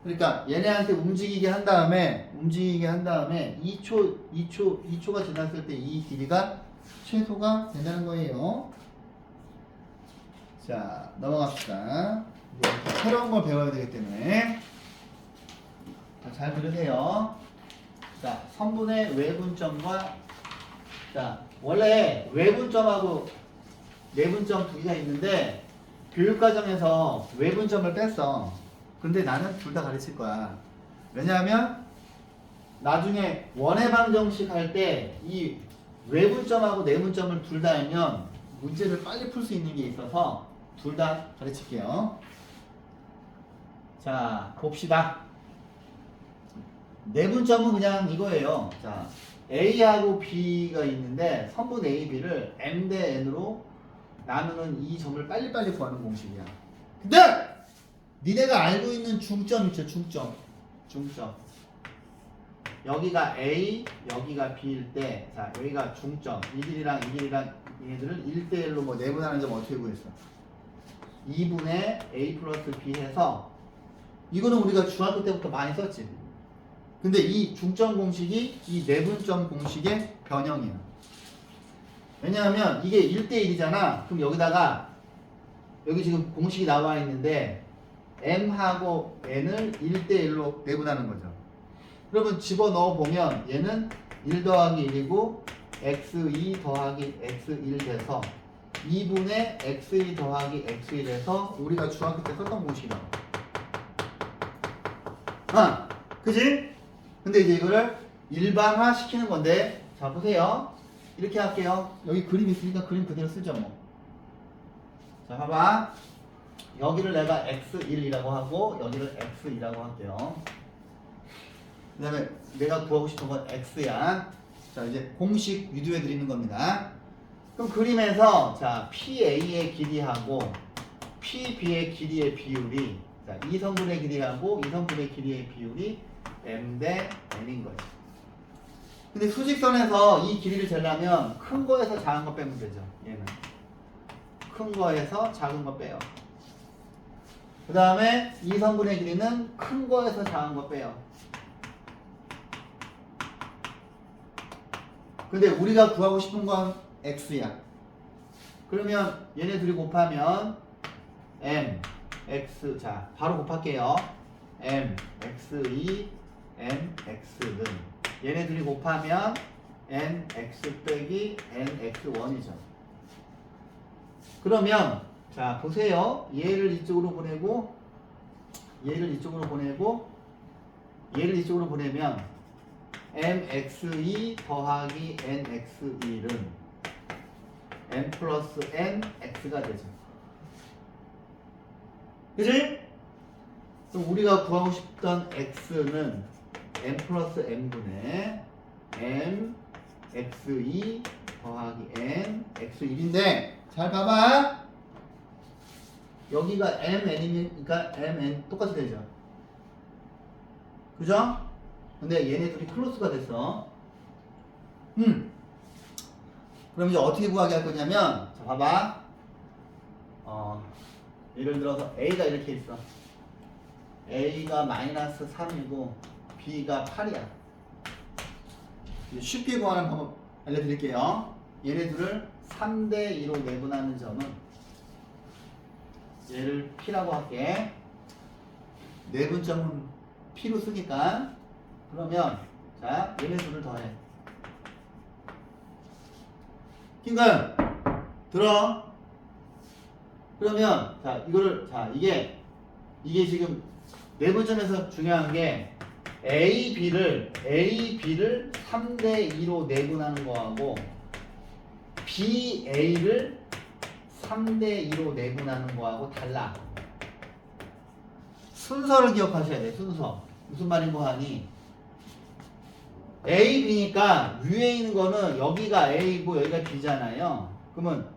그러니까 얘네한테 움직이게 한 다음에 2초가 지났을 때 이 길이가 최소가 된다는 거예요. 자, 넘어갑시다. 이제 새로운 걸 배워야 되기 때문에 잘 들으세요. 자, 선분의 외분점과 자, 원래 외분점하고 내분점 두 개가 있는데 교육과정에서 외분점을 뺐어. 근데 나는 둘 다 가르칠 거야. 왜냐하면 나중에 원해방정식 할 때 이 외분점하고 내분점을 둘 다 알면 문제를 빨리 풀 수 있는 게 있어서 둘 다 가르칠게요. 자, 봅시다. 내분점은 그냥 이거예요. 자, A하고 B가 있는데 선분 A, B를 M 대 N으로 나누는 이 점을 빨리빨리 구하는 공식이야. 근데 니네가 알고 있는 중점 있죠? 중점. 여기가 A, 여기가 B일 때, 자, 여기가 중점. 이 길이랑 얘네들을 1대1로 뭐 내분하는 점 어떻게 구했어? 2분의 A 플러스 B 해서 이거는 우리가 중학교 때부터 많이 썼지. 근데 이 중점 공식이 이 내분점 공식의 변형이야. 왜냐하면 이게 1대1이잖아. 그럼 여기다가 여기 지금 공식이 나와 있는데 M하고 N을 1대1로 내분하는 거죠. 그러면 집어넣어 보면 얘는 1 더하기 1이고 x2 더하기 x1 돼서 2분의 x2 더하기 x1 해서 우리가 중학교 때 썼던 공식이라고. 아, 그지? 근데 이제 이거를 일반화 시키는 건데, 자, 보세요. 이렇게 할게요. 여기 그림 있으니까 그림 그대로 쓰죠, 뭐. 자, 봐봐. 여기를 내가 x1이라고 하고, 여기를 x2라고 할게요. 그 다음에 내가 구하고 싶은 건 x야. 자, 이제 공식 유도해 드리는 겁니다. 그럼 그림에서, 자, PA의 길이하고 PB의 길이의 비율이, 자, 이 성분의 길이하고 이 성분의 길이의 비율이 M 대 N인 거지. 근데 수직선에서 이 길이를 재려면 큰 거에서 작은 거 빼면 되죠. 얘는 큰 거에서 작은 거 빼요. 그 다음에 이 성분의 길이는 큰 거에서 작은 거 빼요. 근데 우리가 구하고 싶은 건 X야. 그러면 얘네 둘이 곱하면 M, X, 자, 바로 곱할게요. M, X2, N, X는 얘네 둘이 곱하면 N, X 빼기 N, X1이죠. 그러면 자, 보세요. 얘를 이쪽으로 보내고 얘를 이쪽으로 보내고 얘를 이쪽으로 보내면 mx2 더하기 nx1은 n 플러스 n x가 되죠. 그치? 그럼 우리가 구하고 싶던 x는 n 플러스 n분의 m x2 더하기 n x1인데 잘 봐봐. 여기가 mn이니까 mn 똑같이 되죠. 그죠? 근데 얘네 둘이 클로스가 됐어. 그럼 이제 어떻게 구하게 할 거냐면, 자, 봐봐. 예를 들어서 A가 이렇게 있어. A가 마이너스 3이고 B가 8이야. 쉽게 구하는 방법 알려드릴게요. 얘네 둘을 3대 2로 내분하는 점은 얘를 P라고 할게. 내분점은 P로 쓰니까. 그러면 자, 얘네 둘을 더해. 김가연 들어. 그러면 자, 이거를 자, 이게 지금 내분점에서 중요한 게 A, B를 3대 2로 내분하는 거하고 B, A를 3대 2로 내분하는 거하고 달라. 순서를 기억하셔야 돼. 순서. 무슨 말인고 하니 A, B니까 위에 있는 거는 여기가 A고 여기가 B잖아요. 그러면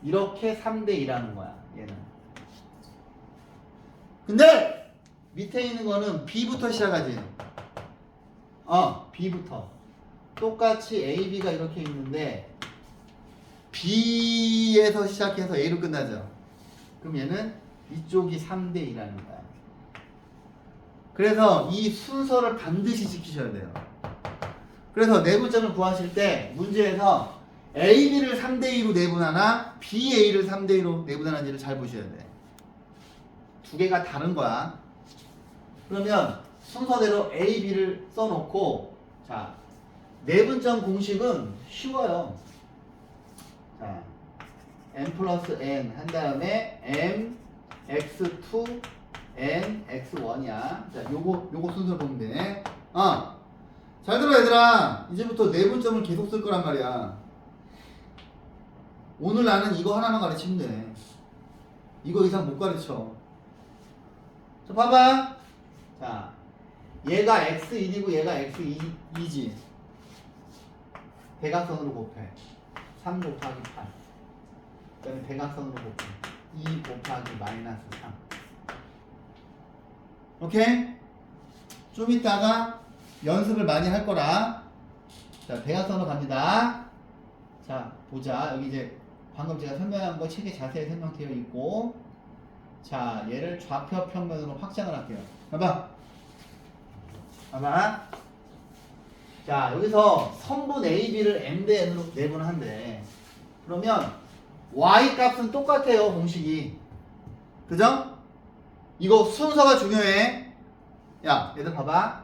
이렇게 3대 2라는 거야. 얘는. 근데 밑에 있는 거는 B부터 시작하지. B부터. 똑같이 A, B가 이렇게 있는데 B에서 시작해서 A로 끝나죠. 그럼 얘는 이쪽이 3대 2라는 거야. 그래서 이 순서를 반드시 지키셔야 돼요. 그래서 내분점을 구하실 때 문제에서 A, B를 3대 2로 내분하나 B, A를 3대 2로 내분하는지를 잘 보셔야 돼. 두 개가 다른 거야. 그러면 순서대로 A, B를 써놓고 자 내분점 공식은 쉬워요. 자 n 플러스 n 한 다음에 m x2 n x1이야. 자 요거 순서를 보면 돼. 잘 들어 얘들아. 이제부터 내분점을 계속 쓸 거란 말이야. 오늘 나는 이거 하나만 가르치면 돼. 이거 이상 못 가르쳐. 자 봐봐. 자 얘가 x1이고 얘가 x2지. 대각선으로 곱해. 3 곱하기 8. 그 다음에 대각선으로 곱해. 2 곱하기 마이너스 3. 오케이? 좀 이따가 연습을 많이 할 거라. 자, 대각선으로 갑니다. 자, 보자. 여기 이제 방금 제가 설명한 거 책에 자세히 설명되어 있고. 자, 얘를 좌표 평면으로 확장을 할게요. 봐봐. 봐봐. 자, 여기서 선분 AB를 M 대 N으로 내분한대. 그러면 Y 값은 똑같아요, 공식이. 그죠? 이거 순서가 중요해. 야, 얘들 봐봐.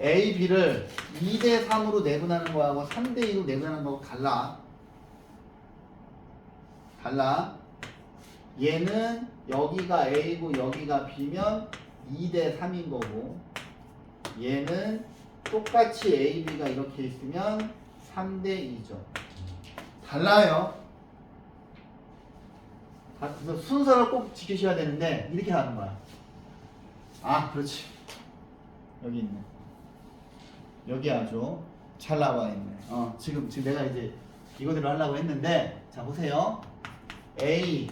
A, B를 2대 3으로 내분하는 거하고 3대 2로 내분하는 거하고 달라. 달라. 얘는 여기가 A고 여기가 B면 2대 3인 거고, 얘는 똑같이 A, B가 이렇게 있으면 3대 2죠. 달라요. 그래서 순서를 꼭 지키셔야 되는데 이렇게 하는 거야. 그렇지. 여기 있네. 여기 아주 잘 나와 있네. 지금 내가 이제 이거대로 하려고 했는데, 자 보세요. A,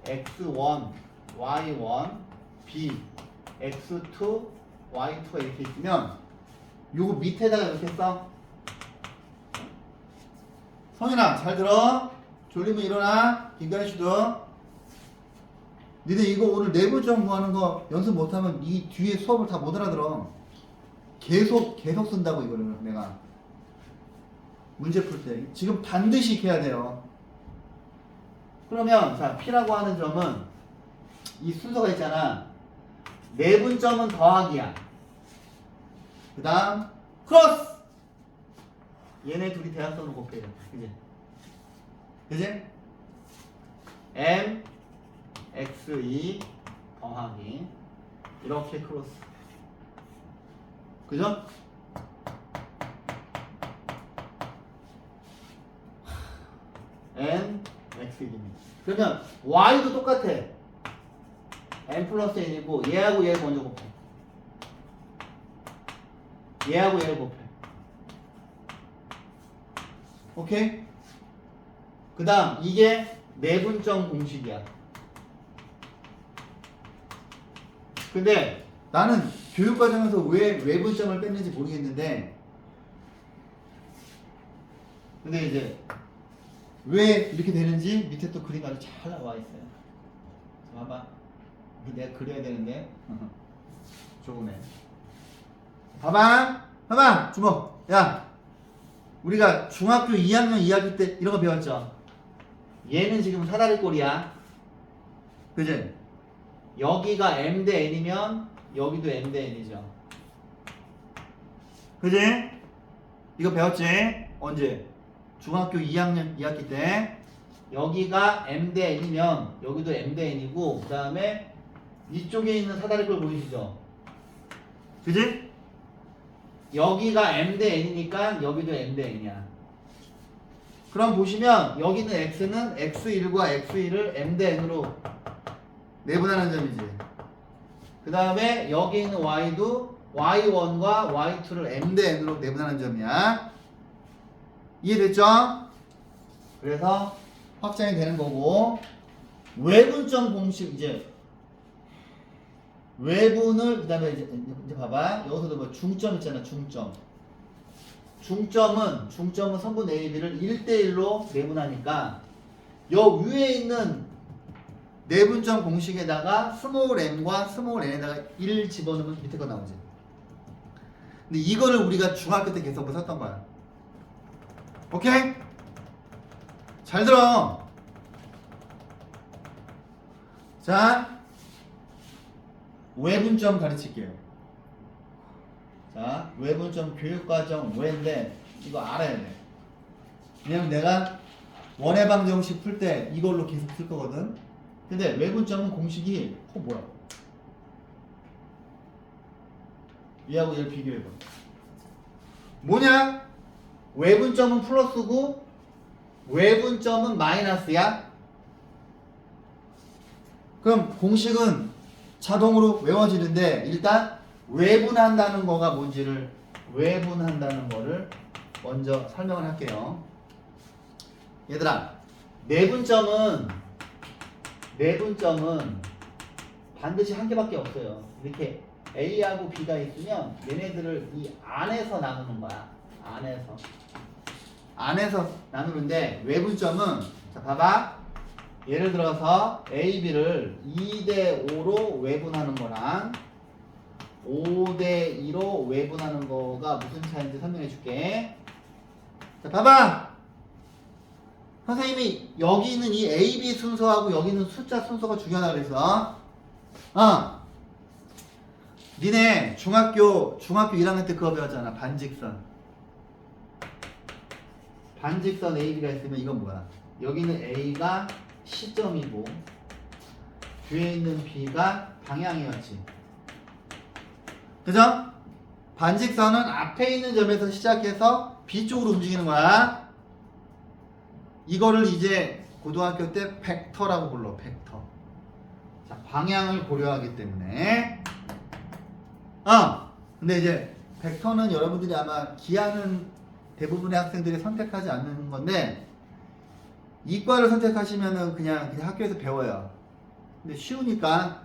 X1, Y1, B, X2, Y2가 이렇게 있으면 요거 밑에다가 이렇게 써. 성인아 잘 들어. 졸리면 일어나. 김가희 씨도. 니네 이거 오늘 내분점 구하는 거 연습 못하면 이 뒤에 수업을 다 못 알아들어. 계속 쓴다고 이거를 내가. 문제 풀 때. 지금 반드시 익혀야 돼요. 그러면 자 P라고 하는 점은 이 순서가 있잖아. 내분점은 더하기야. 그 다음 크로스. 얘네 둘이 대각선으로 곱해요. 그지? 그지? M x2 더하기 이렇게 크로스. 그죠? n x1입니다. 그러면 y도 똑같아. n 플러스 n이고 얘하고 얘 먼저 곱해. 얘하고 얘를 곱해. 오케이? 그 다음 이게 내분점 공식이야. 근데 나는 교육과정에서 왜 외분점을 뺐는지 모르겠는데, 근데 이제 왜 이렇게 되는지 밑에 또 그림 아주 잘 나와 있어요. 봐봐. 내가 그려야 되는데 좋으네. 봐봐 주먹. 야, 우리가 중학교 2학년 2학기 때 이런 거 배웠죠. 얘는 지금 사다리 꼴이야. 그지? 여기가 M 대 N이면 여기도 M 대 N이죠. 그지? 이거 배웠지? 언제? 중학교 2학년 2학기 때. 여기가 M 대 N이면 여기도 M 대 N이고, 그 다음에 이쪽에 있는 사다리꼴 보이시죠? 그지? 여기가 M 대 N이니까 여기도 M 대 N이야. 그럼 보시면 여기는 X는 X1과 X2를 M 대 N으로 내분하는 점이지. 그 다음에 여기 있는 y도 y1과 y2를 m 대 n으로 내분하는 점이야. 이해됐죠? 그래서 확장이 되는 거고, 외분점 공식 이제 외분을 그 다음에 이제 봐봐. 여기서도 뭐 중점 있잖아. 중점은 선분 AB를 1대1로 내분하니까 여 위에 있는 내분점 공식에다가 스몰 m과 스몰 n에다가 1 집어넣으면 밑에 거 나오지. 근데 이거를 우리가 중학교 때 계속 썼던 거야. 오케이? 잘 들어. 자, 외분점 가르칠게요. 자, 외분점 교육과정 왜인데 이거 알아야 돼. 왜냐면 내가 원해방정식 풀 때 이걸로 계속 쓸 거거든. 근데 외분점은 공식이 뭐야? 얘하고 얘를 비교해봐. 뭐냐? 외분점은 플러스고 외분점은 마이너스야. 그럼 공식은 자동으로 외워지는데 일단 외분한다는 거가 뭔지를 외분한다는 거를 먼저 설명을 할게요. 얘들아, 내분점은 반드시 한 개밖에 없어요. 이렇게 A하고 B가 있으면 얘네들을 이 안에서 나누는 거야. 안에서 나누는데 외분점은 자 봐봐. 예를 들어서 A, B를 2대 5로 외분하는 거랑 5대 2로 외분하는 거가 무슨 차이인지 설명해 줄게. 자 봐봐. 선생님이 여기 있는 이 A, B 순서하고 여기 있는 숫자 순서가 중요하다 그래서 니네 중학교 1학년 때 그거 배웠잖아. 반직선 AB가 있으면 이건 뭐야? 여기는 A가 시점이고 뒤에 있는 B가 방향이었지. 그죠? 반직선은 앞에 있는 점에서 시작해서 B 쪽으로 움직이는 거야. 이거를 이제 고등학교 때 벡터라고 불러. 벡터. 자, 방향을 고려하기 때문에 근데 이제 벡터는 여러분들이 아마 기하는 대부분의 학생들이 선택하지 않는 건데 이과를 선택하시면은 그냥 학교에서 배워요. 근데 쉬우니까.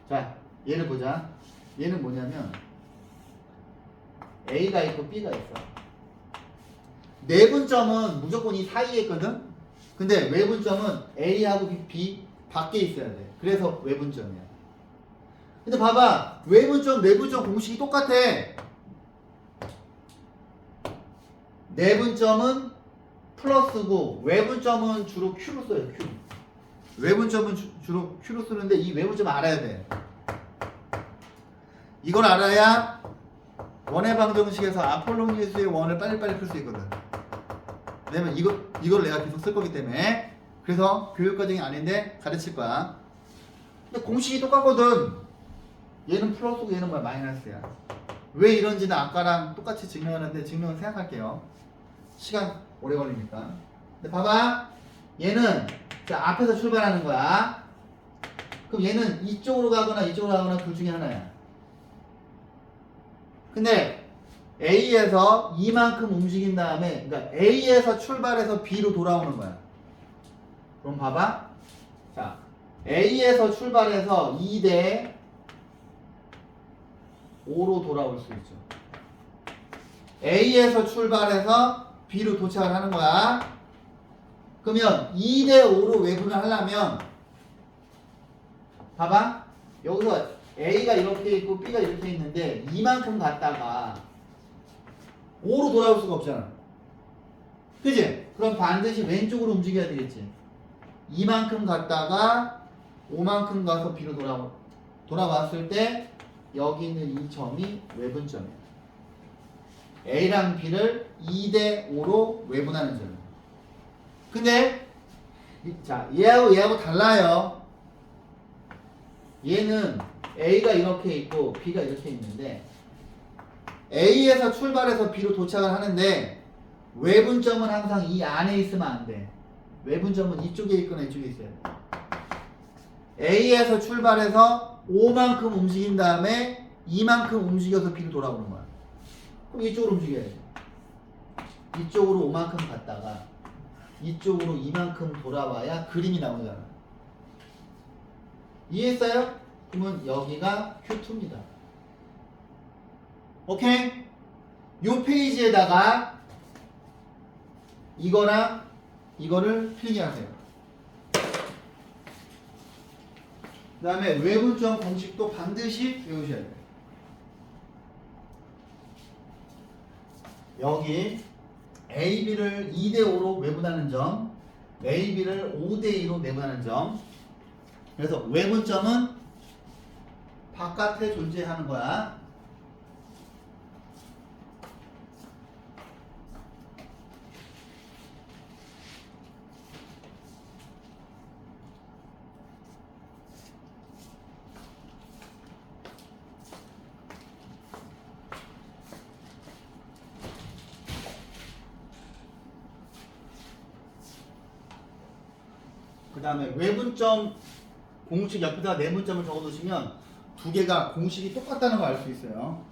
자, 얘를 보자. 얘는 뭐냐면 A가 있고 B가 있어. 내분점은 무조건 이 사이에 있거든. 근데 외분점은 A하고 B 밖에 있어야 돼. 그래서 외분점이야. 근데 봐봐. 외분점, 내분점 공식이 똑같아. 내분점은 플러스고 외분점은 주로 Q로 써요. Q. 외분점은 주로 Q로 쓰는데 이 외분점 알아야 돼. 이걸 알아야 원해방정식에서 아폴로니우스의 원을 빨리빨리 풀 수 있거든. 왜냐면 이걸 내가 계속 쓸 거기 때문에. 그래서 교육과정이 아닌데 가르칠 거야. 근데 공식이 똑같거든. 얘는 플러스고 얘는 뭐야? 마이너스야. 왜 이런지는 아까랑 똑같이 증명하는데 증명을 생각할게요. 시간 오래 걸리니까. 근데 봐봐. 얘는 자, 앞에서 출발하는 거야. 그럼 얘는 이쪽으로 가거나 이쪽으로 가거나 둘 중에 하나야. 근데 A에서 이만큼 움직인 다음에 그러니까 A에서 출발해서 B로 돌아오는 거야. 그럼 봐봐. 자, A에서 출발해서 2대 5로 돌아올 수 있죠. A에서 출발해서 B로 도착을 하는 거야. 그러면 2대 5로 외분을 하려면 봐봐. 여기서 A가 이렇게 있고 B가 이렇게 있는데 이만큼 갔다가 5로 돌아올 수가 없잖아. 그치? 그럼 반드시 왼쪽으로 움직여야 되겠지. 이만큼 갔다가 5만큼 가서 B로 돌아왔을 때 여기 있는 이 점이 외분점이야. A랑 B를 2대 5로 외분하는 점. 근데 자, 얘하고 달라요. 얘는 A가 이렇게 있고 B가 이렇게 있는데 A에서 출발해서 B로 도착을 하는데 외분점은 항상 이 안에 있으면 안 돼. 외분점은 이쪽에 있거나 이쪽에 있어야 돼. A에서 출발해서 O만큼 움직인 다음에 이만큼 움직여서 B로 돌아오는 거야. 그럼 이쪽으로 움직여야지. 이쪽으로 5만큼 갔다가 이쪽으로 이만큼 돌아와야 그림이 나오잖아. 이해했어요? 그러면 여기가 Q2입니다. 오케이? 요 페이지에다가 이거랑 이거를 필기하세요. 그 다음에 외분점 공식도 반드시 외우셔야 돼요. 여기 AB를 2대5로 외분하는 점, AB를 5대2로 내분하는 점. 그래서 외분점은 바깥에 존재하는 거야. 그 다음에 외분점 공식 옆에다가 내분점을 적어 놓으시면 두 개가 공식이 똑같다는 걸 알 수 있어요.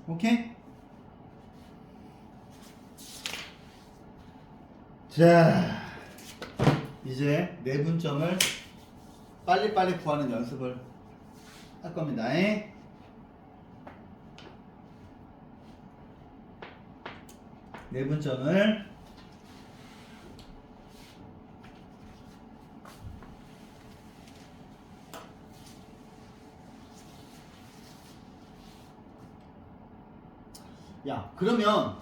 오케이? 자, 이제 내분점을 빨리빨리 구하는 연습을 할 겁니다. 내분점을 야, 그러면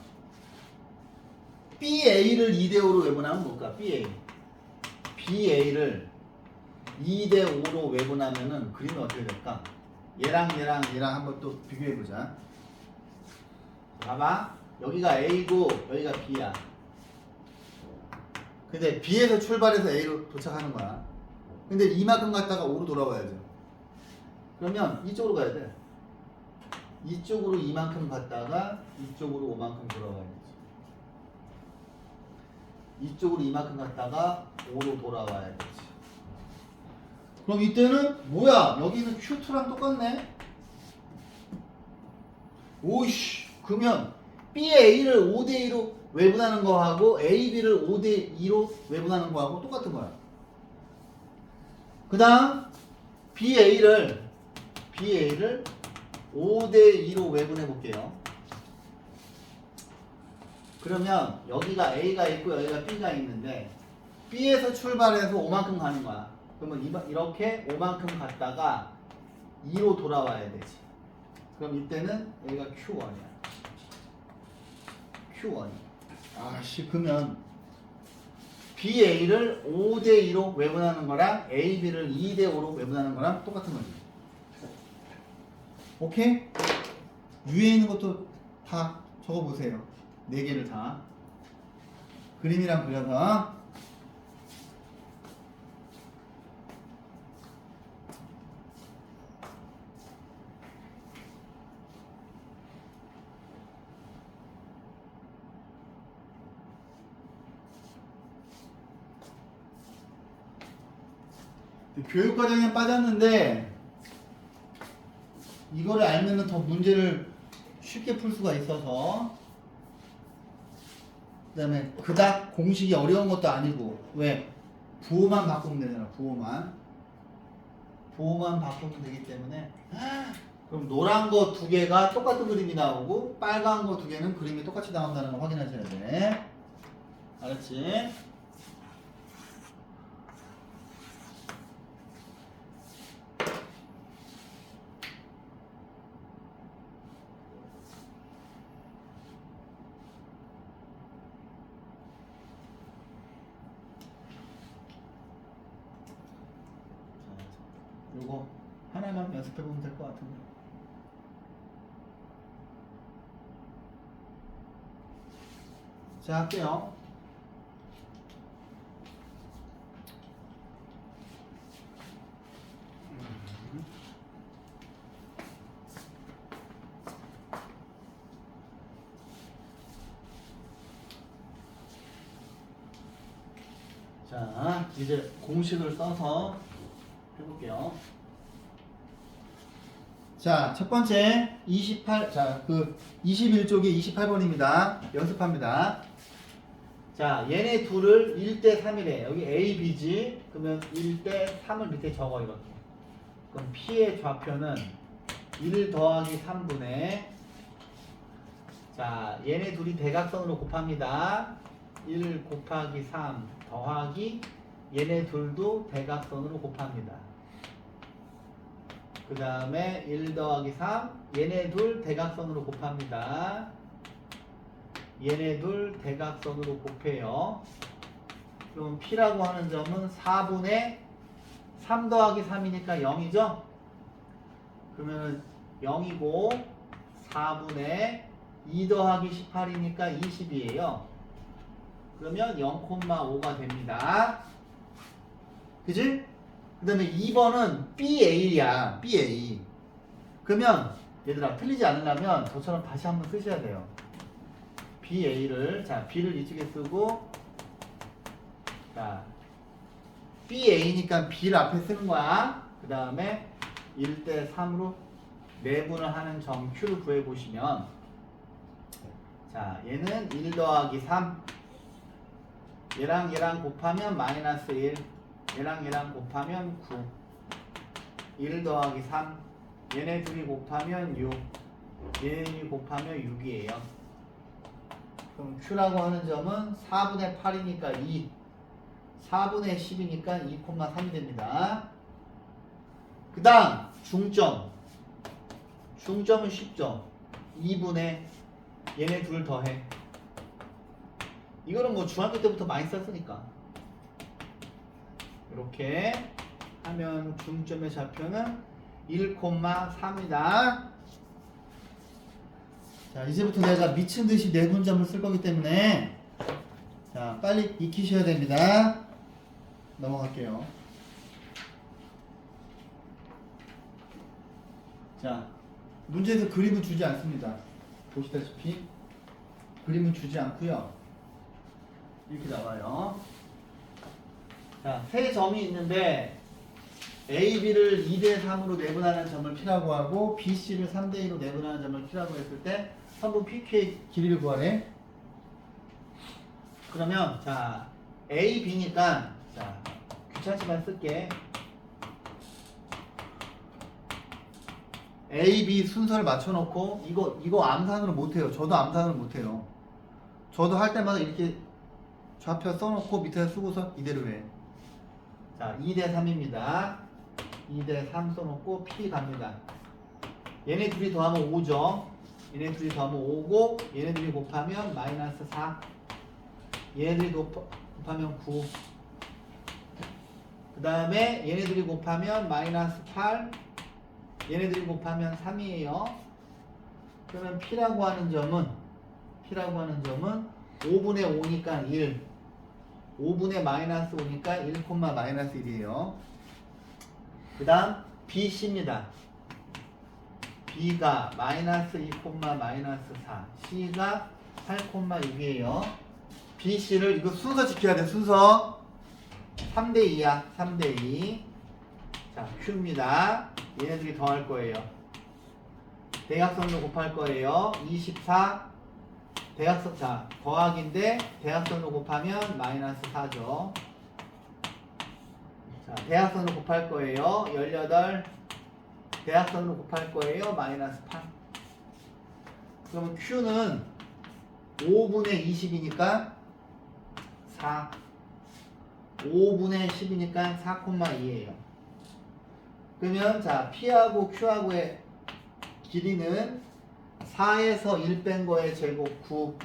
BA를 2대5로 외분하면 뭘까? BA를 2대5로 외분하면은 그림이 어떻게 될까? 얘랑 한번 또 비교해보자. 봐봐. 여기가 A고 여기가 B야. 근데 B에서 출발해서 A로 도착하는 거야. 근데 이만큼 갔다가 O로 돌아와야죠. 그러면 이쪽으로 가야 돼. 이쪽으로 이만큼 갔다가 이쪽으로 오만큼 돌아와야지. 이쪽으로 이만큼 갔다가 O로 돌아와야지. 그럼 이때는 뭐야? 여기는 Q2랑 똑같네? 오이씨, 그러면 BA를 5대2로 외분하는 거하고 AB를 5대2로 외분하는 거하고 똑같은 거야. 그 다음 BA를 5대2로 외분해 볼게요. 그러면 여기가 A가 있고 여기가 B가 있는데 B에서 출발해서 5만큼 가는 거야. 그러면 이렇게 5만큼 갔다가 2로 돌아와야 되지. 그럼 이때는 여기가 Q1이야. 아씨, 그러면 BA를 5대2로 외분하는 거랑 AB를 2대5로 외분하는 거랑 똑같은 거지. 오케이? 위에 있는 것도 다 적어보세요. 4개를 다. 그림이랑 그려서. 교육과정에 빠졌는데 이거를 알면은 더 문제를 쉽게 풀 수가 있어서. 그 다음에 그닥 공식이 어려운 것도 아니고. 왜? 부호만 바꾸면 되잖아. 부호만 바꾸면 되기 때문에. 그럼 노란 거 2개가 똑같은 그림이 나오고 빨간 거 2개는 그림이 똑같이 나온다는 걸 확인하셔야 돼. 알았지? 요거 하나만 연습해보면 될 것 같은데. 자, 할게요. 자, 이제 공식을 써서 볼게요. 자, 첫 번째 28, 자, 21쪽에 28번입니다. 연습합니다. 자, 얘네 둘을 1대 3이래. 여기 A, B지. 그러면 1대 3을 밑에 적어 이렇게. 그럼 P의 좌표는 1 더하기 3분의, 자, 얘네 둘이 대각선으로 곱합니다. 1 곱하기 3 더하기 얘네 둘도 대각선으로 곱합니다. 그 다음에 1 더하기 3 얘네 둘 대각선으로 곱합니다. 얘네 둘 대각선으로 곱해요. 그럼 P라고 하는 점은 4분의 3 더하기 3이니까 0이죠? 그러면 0이고 4분의 2 더하기 18이니까 20이에요. 그러면 0,5가 됩니다. 그지? 그 다음에 2번은 BA야. BA. 그러면 얘들아 틀리지 않으려면 저처럼 다시 한번 쓰셔야 돼요. BA를, 자, B를 이쪽에 쓰고, 자, BA니까 B를 앞에 쓰는 거야. 그 다음에 1대 3으로 내분을 하는 점 Q를 구해보시면, 자, 얘는 1 더하기 3, 얘랑 얘랑 곱하면 마이너스 1, 얘랑 얘랑 곱하면 9, 1 더하기 3, 얘네 둘이 곱하면 6, 얘네 둘이 곱하면 6이에요. 그럼 Q라고 하는 점은 4분의 8이니까 2, 4분의 10이니까 2,3이 됩니다. 그 다음 중점. 중점은 쉽죠. 2분의 얘네 둘 더해. 이거는 뭐 중학교 때부터 많이 썼으니까. 이렇게 하면 중점의 좌표는 1,3이다. 자, 이제부터 내가 미친 듯이 내분점을 쓸 거기 때문에, 자, 빨리 익히셔야 됩니다. 넘어갈게요. 자, 문제에서 그림은 주지 않습니다. 보시다시피 그림은 주지 않고요. 이렇게 나와요. 자, 세 점이 있는데 A, B를 2대 3으로 내분하는 점을 P라고 하고 B, C를 3대 2로 내분하는 점을 Q라고 했을 때 선분 PQ의 길이를 구하래. 그러면 자, A, B니까 자, 귀찮지만 쓸게. A, B 순서를 맞춰놓고 이거 암산으로 못해요. 저도 암산으로 못해요. 저도 할 때마다 이렇게 좌표 써놓고 밑에 쓰고서 이대로 해. 자, 2대 3입니다. 2대 3 써놓고 P 갑니다. 얘네 둘이 더하면 5죠. 얘네 둘이 더하면 5고 얘네 둘이 곱하면 마이너스 4. 얘네 둘이 곱하면 9. 그 다음에 얘네 둘이 곱하면 마이너스 8. 얘네들이 곱하면 3이에요. 그러면 P라고 하는 점은 5분의 5니까 1, 5분의 마이너스 5니까 1, 마이너스 1이에요. 그 다음 BC입니다. B가 마이너스 2, 마이너스 4, C가 8,6이에요. BC를 이거 순서 지켜야 돼. 순서 3대 2야. 3대 2. 자, Q입니다. 얘네들이 더할 거예요. 대각선으로 곱할 거예요. 24 대각선, 자, 더하기인데 대각선으로 곱하면 마이너스 4죠. 자, 대각선으로 곱할 거예요. 18 대각선으로 곱할 거예요. 마이너스 8. 그러면 Q는 5분의 20이니까 4, 5분의 10이니까 4,2예요. 그러면 자, P하고 Q하고의 길이는 4에서 1 뺀 거의 제곱 9.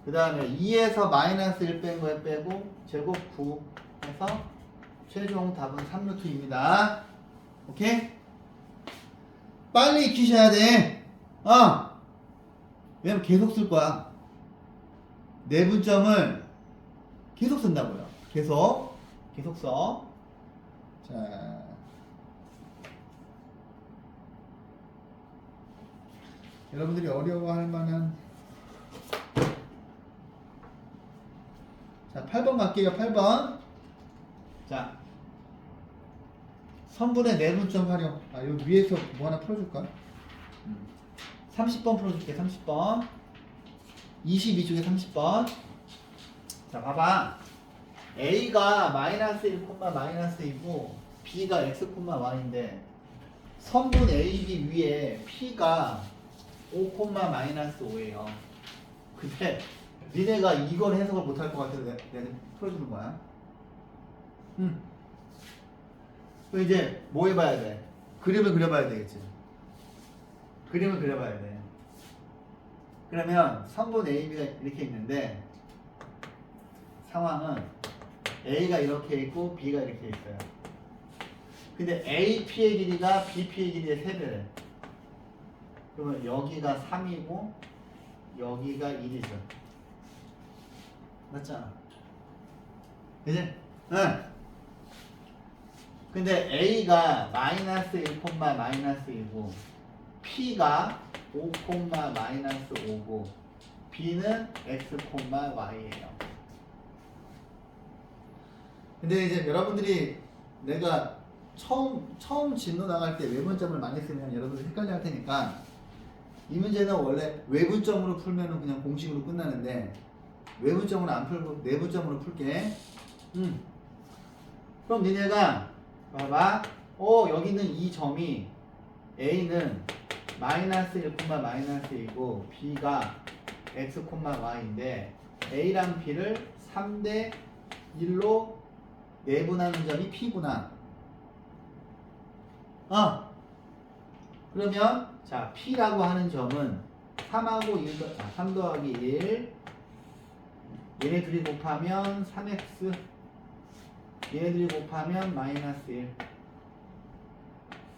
그 다음에 2에서 마이너스 1 뺀 거에 빼고 제곱 9 해서 최종 답은 3루트입니다. 오케이? 빨리 익히셔야 돼. 왜냐면 계속 쓸 거야. 내분점을 계속 쓴다고요. 계속 써. 자, 여러분들이 어려워할 만한, 자, 8번 갈게요. 8번. 자, 선분의 내분점 활용. 아, 여기 위에서 뭐 하나 풀어줄까? 30번 풀어줄게. 30번. 22쪽에 30번. 자, 봐봐. A가 마이너스 1, 마이너스 2고 B가 X, Y인데 선분 AB 위에 P가 5, 마이너스 5예요. 근데 니네가 이걸 해석을 못할 것 같아서 내가 풀어주는 거야. 그럼 이제 뭐 해봐야 돼? 그림을 그려봐야 되겠지. 그림을 그려봐야 돼. 그러면 선분 AB가 이렇게 있는데 상황은 A가 이렇게 있고 B가 이렇게 있어요. 근데 AP의 길이가 BP의 길이의 3배래. 그러면 여기가 3이고 여기가 1이죠. 맞잖아. 그지? 응. 근데 A가 마이너스 1, 마이너스 2고 P가 5, 마이너스 5고 B는 X, Y예요. 근데 이제 여러분들이 내가 처음 진로 나갈 때 외분점을 많이 쓰면 여러분들 헷갈려 할 테니까 이 문제는 원래 외분점으로 풀면은 그냥 공식으로 끝나는데 외분점으로 안 풀고 내분점으로 풀게. 그럼 니네가 봐봐. 여기 있는 이 점이 A는 마이너스 1, 마이너스 2고 B가 X, Y인데 A랑 B를 3대 1로 내분하는 점이 P구나. 그러면 자 P라고 하는 점은 3하고 3 더하기 1 얘네 둘이 곱하면 3x 얘네들이 곱하면 마이너스 1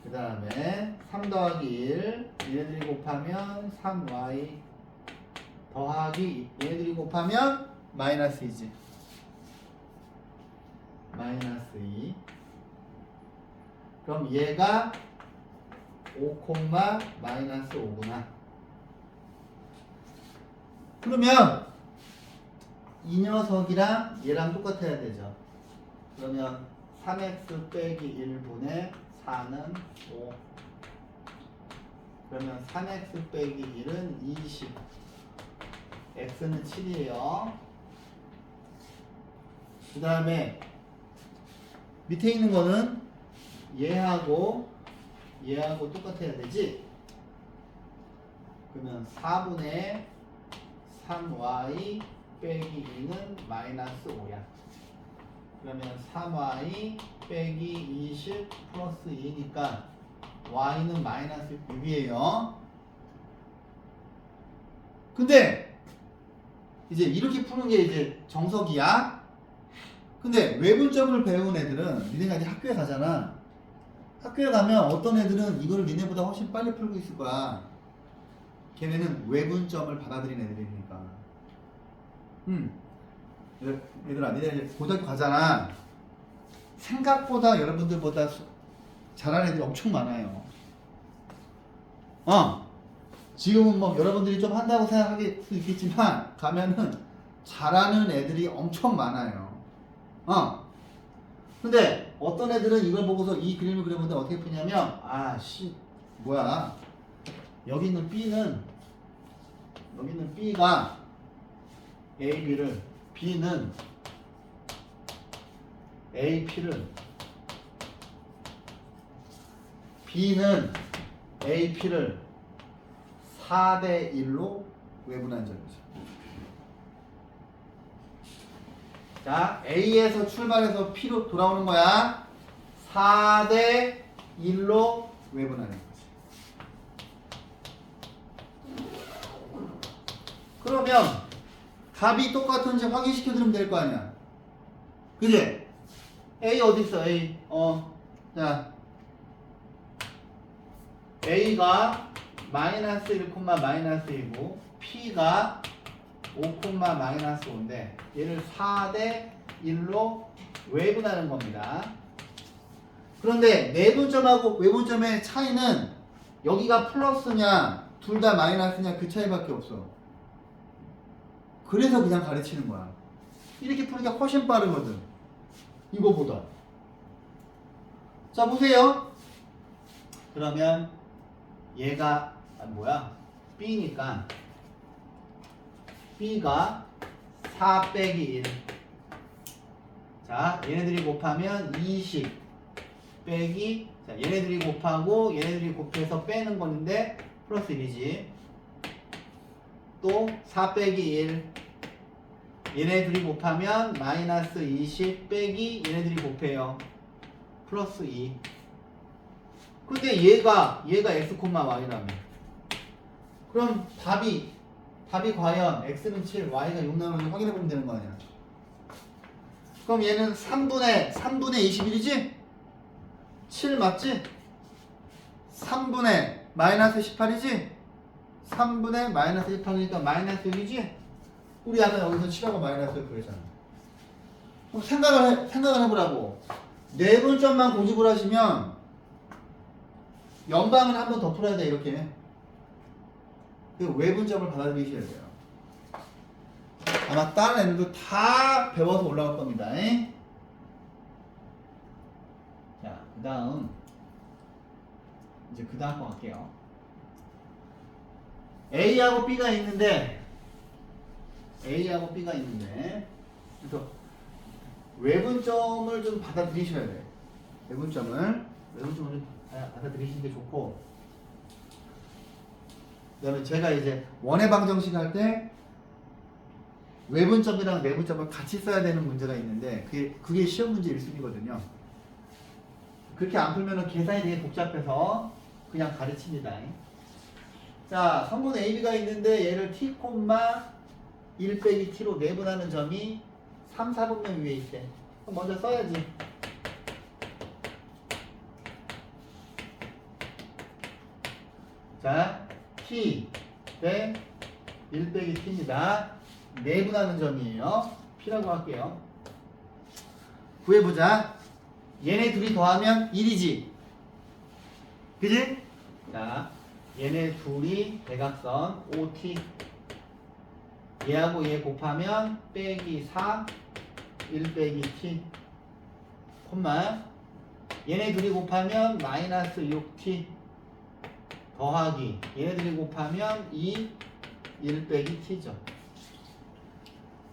그 다음에 3 더하기 1 얘네들이 곱하면 3y 더하기 얘네들이 곱하면 마이너스 2지. 마이너스 2. 그럼 얘가 5, 마이너스 5구나. 그러면 이 녀석이랑 얘랑 똑같아야 되죠. 그러면 3x 빼기 1분의 4는 5. 그러면 3x 빼기 1은 20. x는 7이에요. 그 다음에 밑에 있는 거는 얘하고 똑같아야 되지. 그러면 4분의 3y 빼기 2는 마이너스 5야. 그러면 3y 빼기 20 플러스 2니까 y는 마이너스 6이에요. 근데 이제 이렇게 푸는 게 이제 정석이야. 근데 외분점을 배운 애들은 니네가 이제 학교에 가잖아. 학교에 가면 어떤 애들은 이거를 니네보다 훨씬 빨리 풀고 있을 거야. 걔네는 외분점을 받아들인 애들이니까. 얘들아, 니네 이제 고등학교 가잖아. 생각보다 여러분들보다 잘하는 애들이 엄청 많아요. 지금은 뭐 여러분들이 좀 한다고 생각할 수 있겠지만 가면은 잘하는 애들이 엄청 많아요. 근데 어떤 애들은 이걸 보고서 이 그림을 그려보는데 어떻게 푸냐면 뭐야 여기 있는 B가 AB를 B는 AP를 B는 AP를 4대 1로 외분한 점이죠. 자, A에서 출발해서 P로 돌아오는 거야. 4대 1로 외분하는 거지. 그러면 값이 똑같은지 확인시켜 드리면 될 거 아니야. 그지? A 어디 있어? A. 자. A가 마이너스 1, 마이너스 2고 P가 5, 마이너스 5인데 얘를 4대 1로 외분하는 겁니다. 그런데 내분점하고 외분점의 차이는 여기가 플러스냐 둘 다 마이너스냐 그 차이밖에 없어. 그래서 그냥 가르치는 거야. 이렇게 푸는 게 훨씬 빠르거든. 이거보다. 자 보세요. 그러면 얘가 B니까 B가 4 빼기 1. 자 얘네들이 곱하면 20 빼기, 자 얘네들이 곱하고 얘네들이 곱해서 빼는 건데 플러스 1이지. 또 4 빼기 1. 얘네들이 곱하면 마이너스 20 빼기 얘네들이 곱해요. 플러스 2. 근데 얘가 x, y라며. 그럼 답이 과연 x는 7, y가 6 나오는지 확인해 보면 되는 거 아니야. 그럼 얘는 3분의 21이지? 7 맞지? 3분의 마이너스 18이지? 3분의 마이너스 18이니까 마이너스 6이지? 우리 아까 여기서 7하고 마이너스 6 그랬잖아. 그럼 생각을 해보라고. 내분점만 고집을 하시면 연방은 한 번 더 풀어야 돼. 이렇게 그 외분점을 받아들이셔야 돼요. 아마 다른 애들도 다 배워서 올라갈 겁니다. 자, 그 다음 이제 그 다음 거 갈게요. A하고 B가 있는데 그래서 외분점을 좀 받아들이셔야 돼요. 외분점을 좀 받아들이시는 게 좋고, 그 다음에 제가 이제 원의 방정식 할 때 외분점이랑 내분점을 같이 써야 되는 문제가 있는데 그게 시험 문제 1순위거든요. 그렇게 안 풀면은 계산이 되게 복잡해서 그냥 가르칩니다. 자, 성분 AB가 있는데 얘를 T, 1 빼기 T로 내분하는 점이 3, 4분면 위에 있대. 그럼 먼저 써야지. 자, T 대 1 빼기 T입니다. 내분하는 점이에요. P라고 할게요. 구해보자. 얘네 둘이 더하면 1이지. 그지? 자, 얘네 둘이 대각선 OT. 얘하고 얘 곱하면 빼기 4, 1 빼기 T. 콤마. 얘네 둘이 곱하면 마이너스 6T. 더하기. 얘네들이 곱하면 2, 1 빼기 T죠.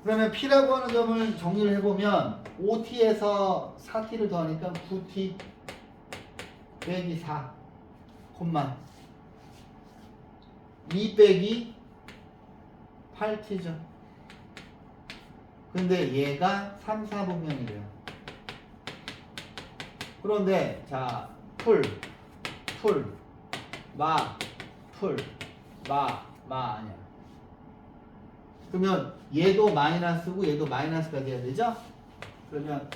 그러면 P라고 하는 점을 정리를 해보면 5T에서 4T를 더하니까 9T 빼기 4, 콤마 2 빼기 8T죠. 근데 얘가 3, 4분면이래요. 그런데 자, 마 아니야. 그러면 얘도 마이너스고 얘도 마이너스가 돼야 되죠? 그러면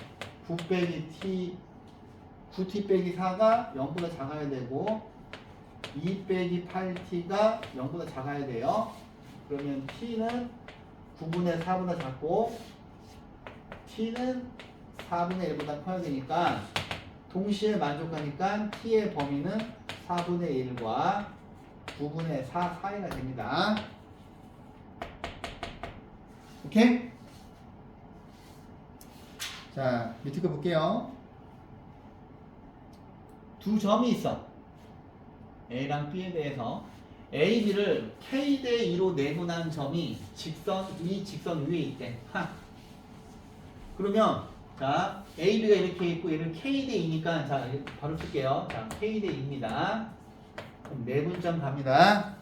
9 빼기 T, 9T 빼기 4가 0보다 작아야 되고 2 빼기 8T가 0보다 작아야 돼요. 그러면 T는 9분의 4보다 작고 T는 4분의 1보다 커야 되니까 동시에 만족하니까 T의 범위는 4분의 1과 9분의 4 사이가 됩니다. 오케이? 자, 밑에 거 볼게요. 두 점이 있어. A랑 B에 대해서 A, B를 K 대 2로 내분한 점이 이 직선 위에 있대. 그러면 자, A, B가 이렇게 있고 얘를 K 대 2니까 자, 바로 쓸게요. 자, K 대 2입니다. 그럼 내분점 갑니다.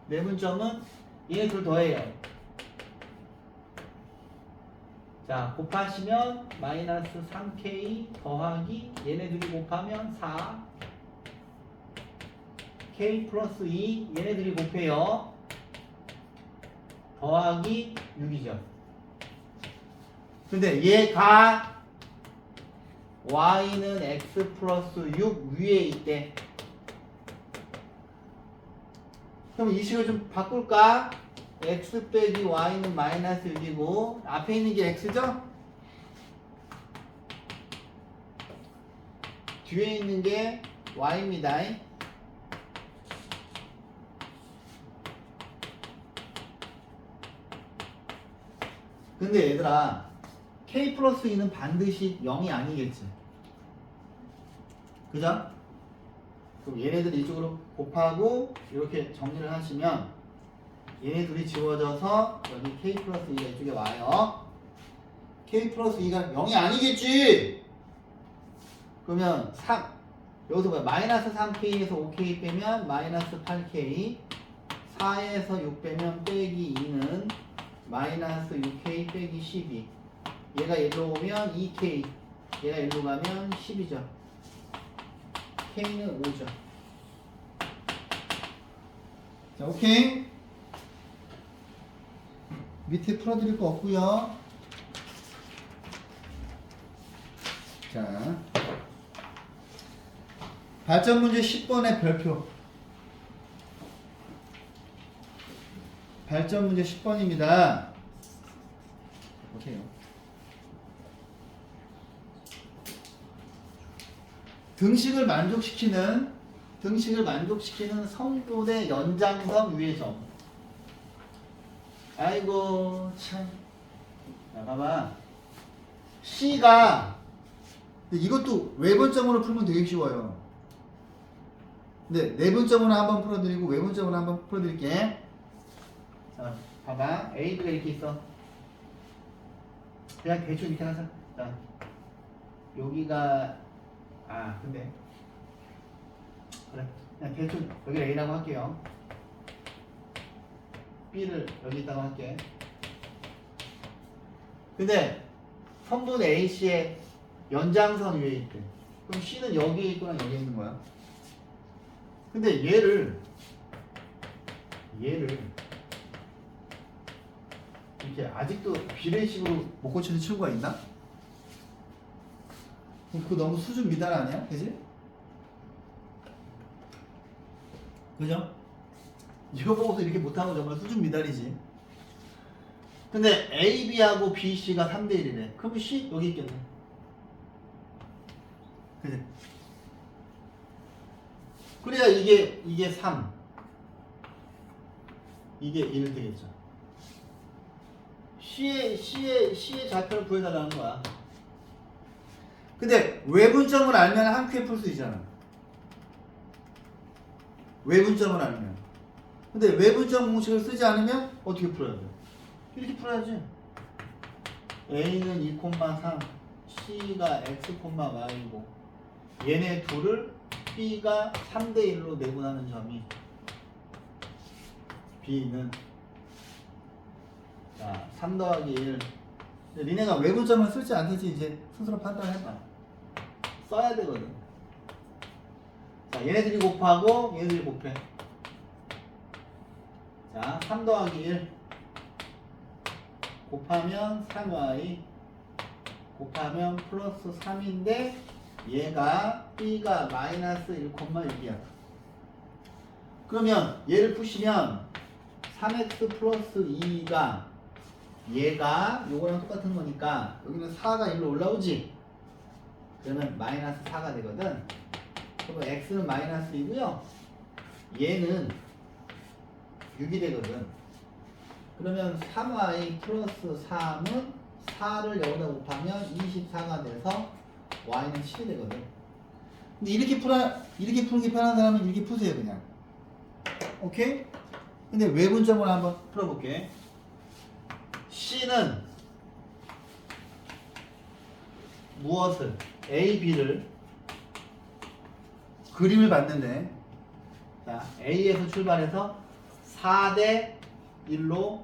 내분점은 얘네 둘 더해요. 자, 곱하시면 마이너스 3K 더하기 얘네들이 곱하면 4 K 플러스 2 얘네들이 곱해요. 더하기 6이죠. 근데 얘가 Y는 X 플러스 6 위에 있대. 그럼 이 식을 좀 바꿀까? X 빼기 Y는 마이너스 6이고 앞에 있는 게 X죠? 뒤에 있는 게 Y입니다. 근데 얘들아 K 플러스 2는 반드시 0이 아니겠지. 그죠? 그럼 얘네들 이쪽으로 곱하고 이렇게 정리를 하시면 얘네 둘이 지워져서 여기 k 플러스 2가 이쪽에 와요. k 플러스 2가 0이 아니겠지? 그러면 3 여기서 뭐야? 마이너스 3k에서 5k 빼면 마이너스 8k 4에서 6 빼면 빼기 2는 마이너스 6k 빼기 12 얘가 일로 오면 2k 얘가 일로 가면 10이죠. k는 5죠. 자, 오케이. 밑에 풀어드릴 거 없고요. 자, 발전 문제 10번의 별표. 발전 문제 10번입니다. 보세요. 등식을 만족시키는 성분의 연장선 위의 점. 아이고 참. 자, 봐봐. C가 근데 이것도 외분점으로 풀면 되게 쉬워요. 근데 내분점으로 한번 풀어드리고 외분점으로 한번 풀어드릴게. 자, 봐봐. A, B가 이렇게 있어. 그냥 대충 이렇게 하자. 자, 여기가 근데 그래. 그냥 대충 여기를 A라고 할게요. B를 여기 있다고 할게. 근데 성분 AC의 연장선 위에 있대. 그럼 C는 여기에 있거나 여기에 있는 거야. 근데 얘를 이렇게 아직도 비례식으로 못 고치는 친구가 있나? 그럼 그거 너무 수준 미달 아니야? 그지? 그죠? 이거 보고서 이렇게 못하면 정말 수준 미달이지. 근데 A, B하고 B, C가 3대 1이래. 그럼 C 여기 있겠네. 그지? 그래야 이게 3. 이게 1 되겠죠. C의 좌표를 구해달라는 거야. 근데 외분점을 알면 한 큐에 풀 수 있잖아. 외분점을 알면. 근데 외분점 공식을 쓰지 않으면 어떻게 풀어야 돼? 이렇게 풀어야지. A는 2,3, C가 X, Y고 얘네 둘을 B가 3대 1로 내분하는 점이 B는 3 더하기 1. 니네가 외분점을 쓸지 안 쓸지 이제 스스로 판단해봐. 써야 되거든. 자, 얘네들이 곱하고 얘네들이 곱해. 자, 3 더하기 1 곱하면 3y 곱하면 플러스 3인데 얘가 B가 마이너스 1,6이야. 그러면 얘를 푸시면 3x 플러스 2가 얘가 요거랑 똑같은 거니까 여기는 4가 1로 올라오지. 그러면 마이너스 4가 되거든. 그럼 x는 마이너스 2고요. 얘는 6이 되거든. 그러면 3y 플러스 3은 4를 여기다 곱하면 24가 돼서 y는 7이 되거든. 근데 이렇게 푸는 게 편한 사람은 이렇게 푸세요 그냥. 오케이? 근데 외분점을 한번 풀어볼게. C는 무엇을 A, B를 그림을 봤는데 자, A에서 출발해서 4대 1로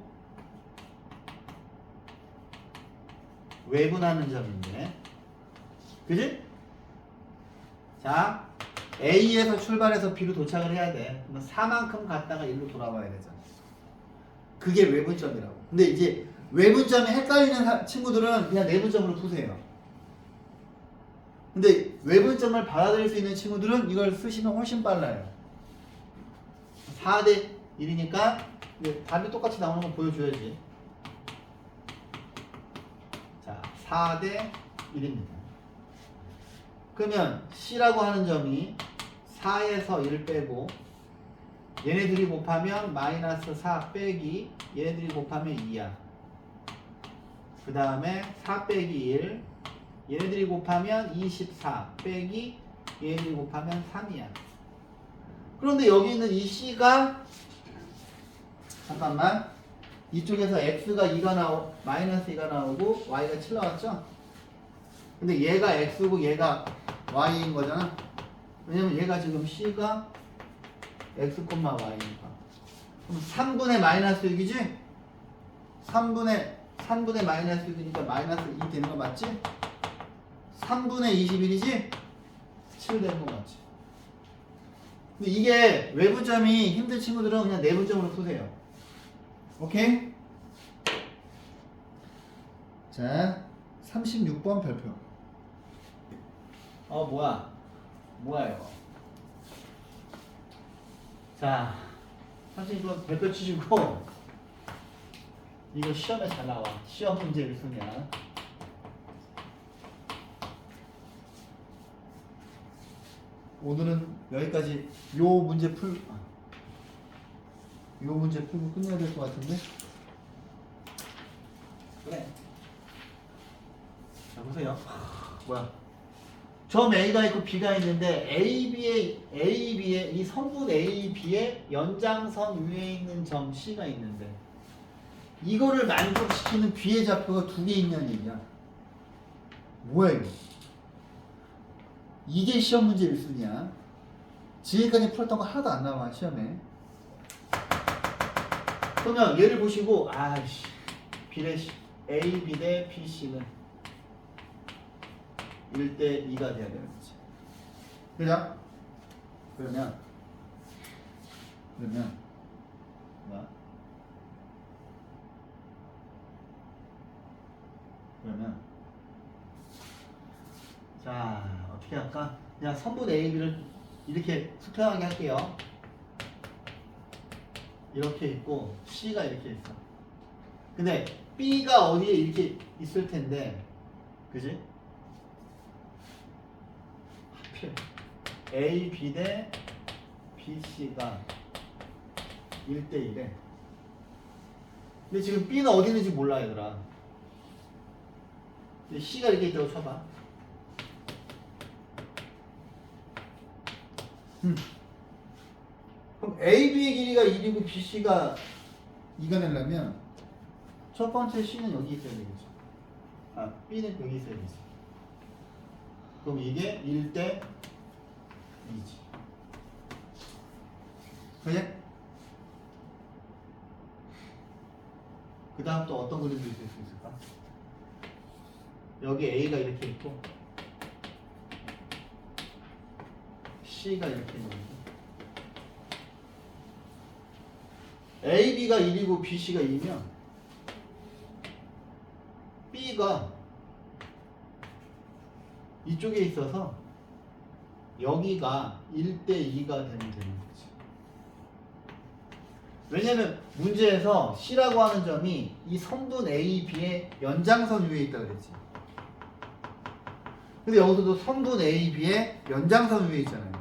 외분하는 점인데 그지? 자, A에서 출발해서 B로 도착을 해야 돼. 그러면 4만큼 갔다가 1로 돌아와야 되잖아. 그게 외분점이라고. 근데 이제 외분점이 헷갈리는 친구들은 그냥 내분점으로 푸세요. 근데 외분점을 받아들일 수 있는 친구들은 이걸 쓰시면 훨씬 빨라요. 4대 1이니까 답이 똑같이 나오는 거 보여줘야지. 자, 4대 1입니다. 그러면 C라고 하는 점이 4에서 1 빼고 얘네들이 곱하면 마이너스 4 빼기 얘네들이 곱하면 2야. 그 다음에 4 빼기 1 얘네들이 곱하면 24 빼기 얘네들이 곱하면 3이야. 그런데 여기 있는 이 C가 잠깐만 이쪽에서 X가 2가 마이너스 2가 나오고 Y가 7 나왔죠? 근데 얘가 X고 얘가 Y인 거잖아. 왜냐면 얘가 지금 C가 X, Y니까. 그럼 3분의 마이너스 6이지? 3분의 마이너스 6이니까 마이너스 2 되는 거 맞지? 3분의 21이지? 7 되는 거 맞지? 근데 이게 외부점이 힘든 친구들은 그냥 내분점으로 푸세요. 오케이? 자, 36번 별표. 뭐야 이거. 자, 36번 별표 치시고 이거 시험에 잘 나와. 시험 문제를 쓰면. 오늘은 여기까지 요 문제 풀고 끝내야 될 것 같은데. 그래. 자, 보세요. 뭐야? 점 A가 있고 B가 있는데 AB의 이 성분 AB의 연장선 위에 있는 점 C가 있는데 이거를 만족시키는 B의 좌표가 두 개 있냐는 얘기야. 뭐야 이거? 이게 시험 문제 1순위야. 지금까지 풀었던 거 하나도 안 나와 시험에. 그러면 얘를 보시고 아이씨 B대 AB 대 BC는 1대 2가 돼야 되는 거지. 그죠? 그러면 뭐야? 그러면 자 어떻게 할까? 그냥 선분 AB를 이렇게 수평하게 할게요. 이렇게 있고 C가 이렇게 있어. 근데 B가 어디에 이렇게 있을 텐데, 그지? 하필 A, B 대 B, C가 1대 1에. 근데 지금 B는 어디 있는지 몰라 얘들아. 근데 C가 이렇게 있다고 쳐봐. 그럼 AB의 길이가 1이고 BC가 2가 되려면 첫 번째 C는 여기 있어야 되겠죠. B는 여기 있어야 되지. 그럼 이게 1대 2지. 그래? 그 다음 또 어떤 그림도 있을 수 있을까? 여기 A가 이렇게 있고 C가 이렇게 있는 거고 AB가 1이고 BC가 2면 B가 이쪽에 있어서 여기가 1대 2가 되는 거지. 왜냐면 문제에서 C라고 하는 점이 이 성분 A, B의 연장선 위에 있다고 그랬지. 근데 여기서도 성분 A, B의 연장선 위에 있잖아요.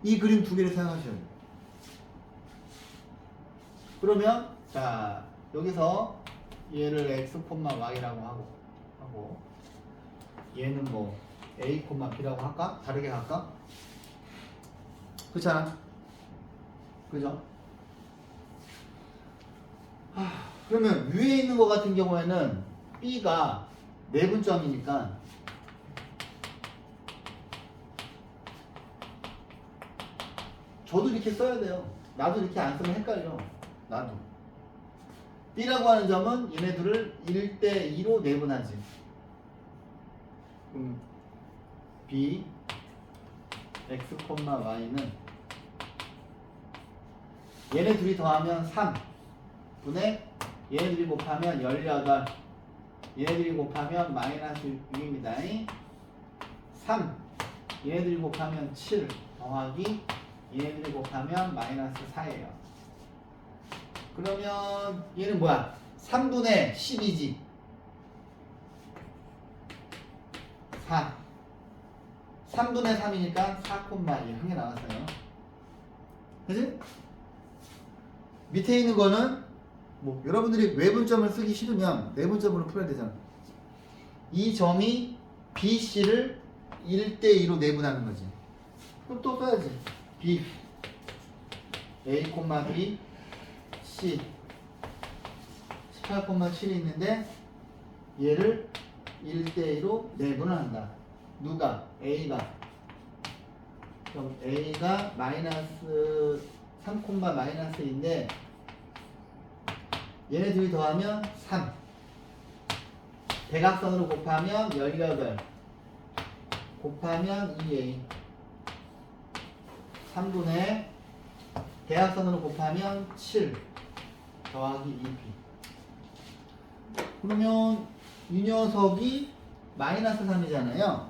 이 그림 두 개를 생각하셔야 돼요. 그러면 자 여기서 얘를 x, y라고 하고 얘는 뭐 a, b라고 할까? 다르게 할까? 그렇잖아. 그죠? 그러면 위에 있는 것 같은 경우에는 b가 내분점이니까 저도 이렇게 써야 돼요. 나도 이렇게 안 쓰면 헷갈려. 나도. B라고 하는 점은 얘네들을 1대 2로 내분하지. B, X, Y는 얘네 둘이 더하면 3 분의 얘네들이 곱하면 18 얘네들이 곱하면 마이너스 6입니다. 3 얘네들이 곱하면 7 더하기 얘네들이 곱하면 마이너스 4예요. 그러면 얘는 뭐야? 3분의 12지. 4. 3분의 3이니까 4,1 한 개 나왔어요. 그치? 밑에 있는 거는 뭐 여러분들이 외분점을 쓰기 싫으면 내분점으로 풀어야 되잖아. 이 점이 BC를 1대2로 내분하는 거지. 그럼 또 써야지. B A, B, C 18,7이 있는데 얘를 1대2로 내분을 한다. 누가? A가. 그럼 A가 마이너스 3, 마이너스인데 얘네 둘이 더하면 3. 대각선으로 곱하면 18 곱하면 2A 3분의 대각선으로 곱하면 7 더하기 2B. 그러면 이 녀석이 마이너스 3이잖아요.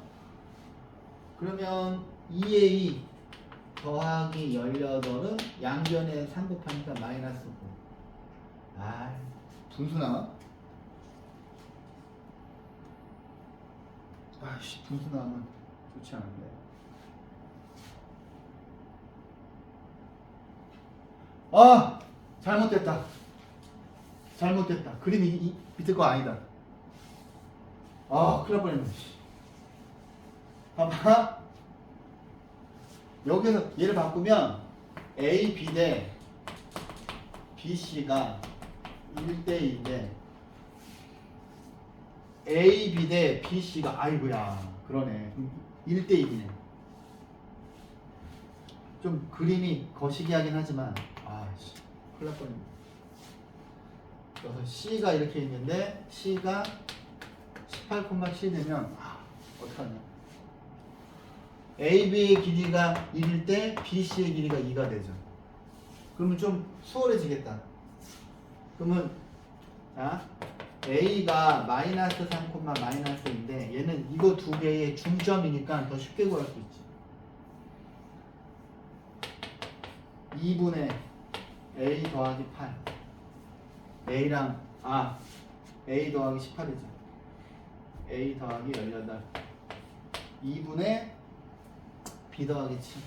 그러면 2A 더하기 18은 양변에 3 곱하니까 마이너스 9. 아, 분수 나와? 아씨, 분수 나오면 좋지 않은데. 아! 잘못됐다. 잘못됐다. 그림이 밑에 거 아니다. 아, 큰일 날 뻔했네. 봐봐. 여기서 얘를 바꾸면 A, B 대 B, C가 1대2인데 A, B 대 B, C가 아이고야 그러네. 1대1이네. 좀 그림이 거시기하긴 하지만 아씨 큰일 날 뻔했네. 그래서 C가 이렇게 있는데 C가 18,7 되면 어떡하냐. AB의 길이가 1일 때 BC의 길이가 2가 되죠. 그러면 좀 수월해지겠다. 그러면 자 A가 마이너스 3, 마이너스인데 얘는 이거 두 개의 중점이니까 더 쉽게 구할 수 있지. 2분의 A 더하기 8 A랑 A 더하기 18이죠. A 더하기 18 2분의 B 더하기 7.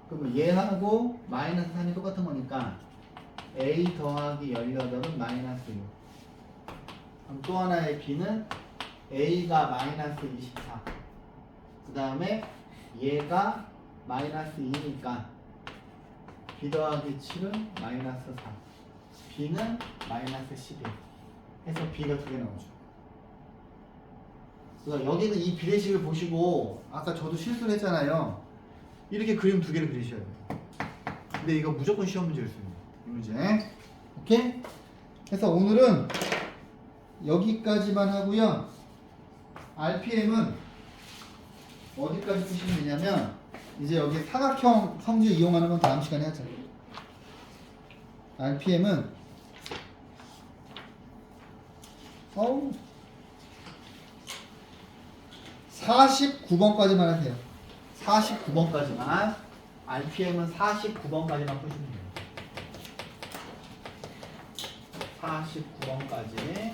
그러면 얘하고 마이너스 3이 똑같은 거니까 A 더하기 18은 마이너스 6. 그럼 또 하나의 B는 A가 마이너스 24. 그 다음에 얘가 마이너스 2니까 B 더하기 7은 마이너스 4. B는 마이너스 11. 해서 B가 두 개 나오죠. 그래서 여기는 이 비례식을 보시고 아까 저도 실수를 했잖아요. 이렇게 그림 두 개를 그리셔야 돼요. 근데 이거 무조건 시험 문제일 수 있는 이 문제. 오케이? 그래서 오늘은 여기까지만 하고요. RPM은 어디까지 푸시면 되냐면 이제 여기 사각형 성질 이용하는 건 다음 시간에 하자. RPM은 49번까지만 하세요. 49번까지만. RPM은 49번까지만 푸시면 돼요. 49번까지.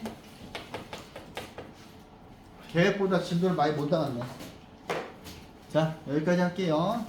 계획보다 진도를 많이 못 당했네. 자, 여기까지 할게요.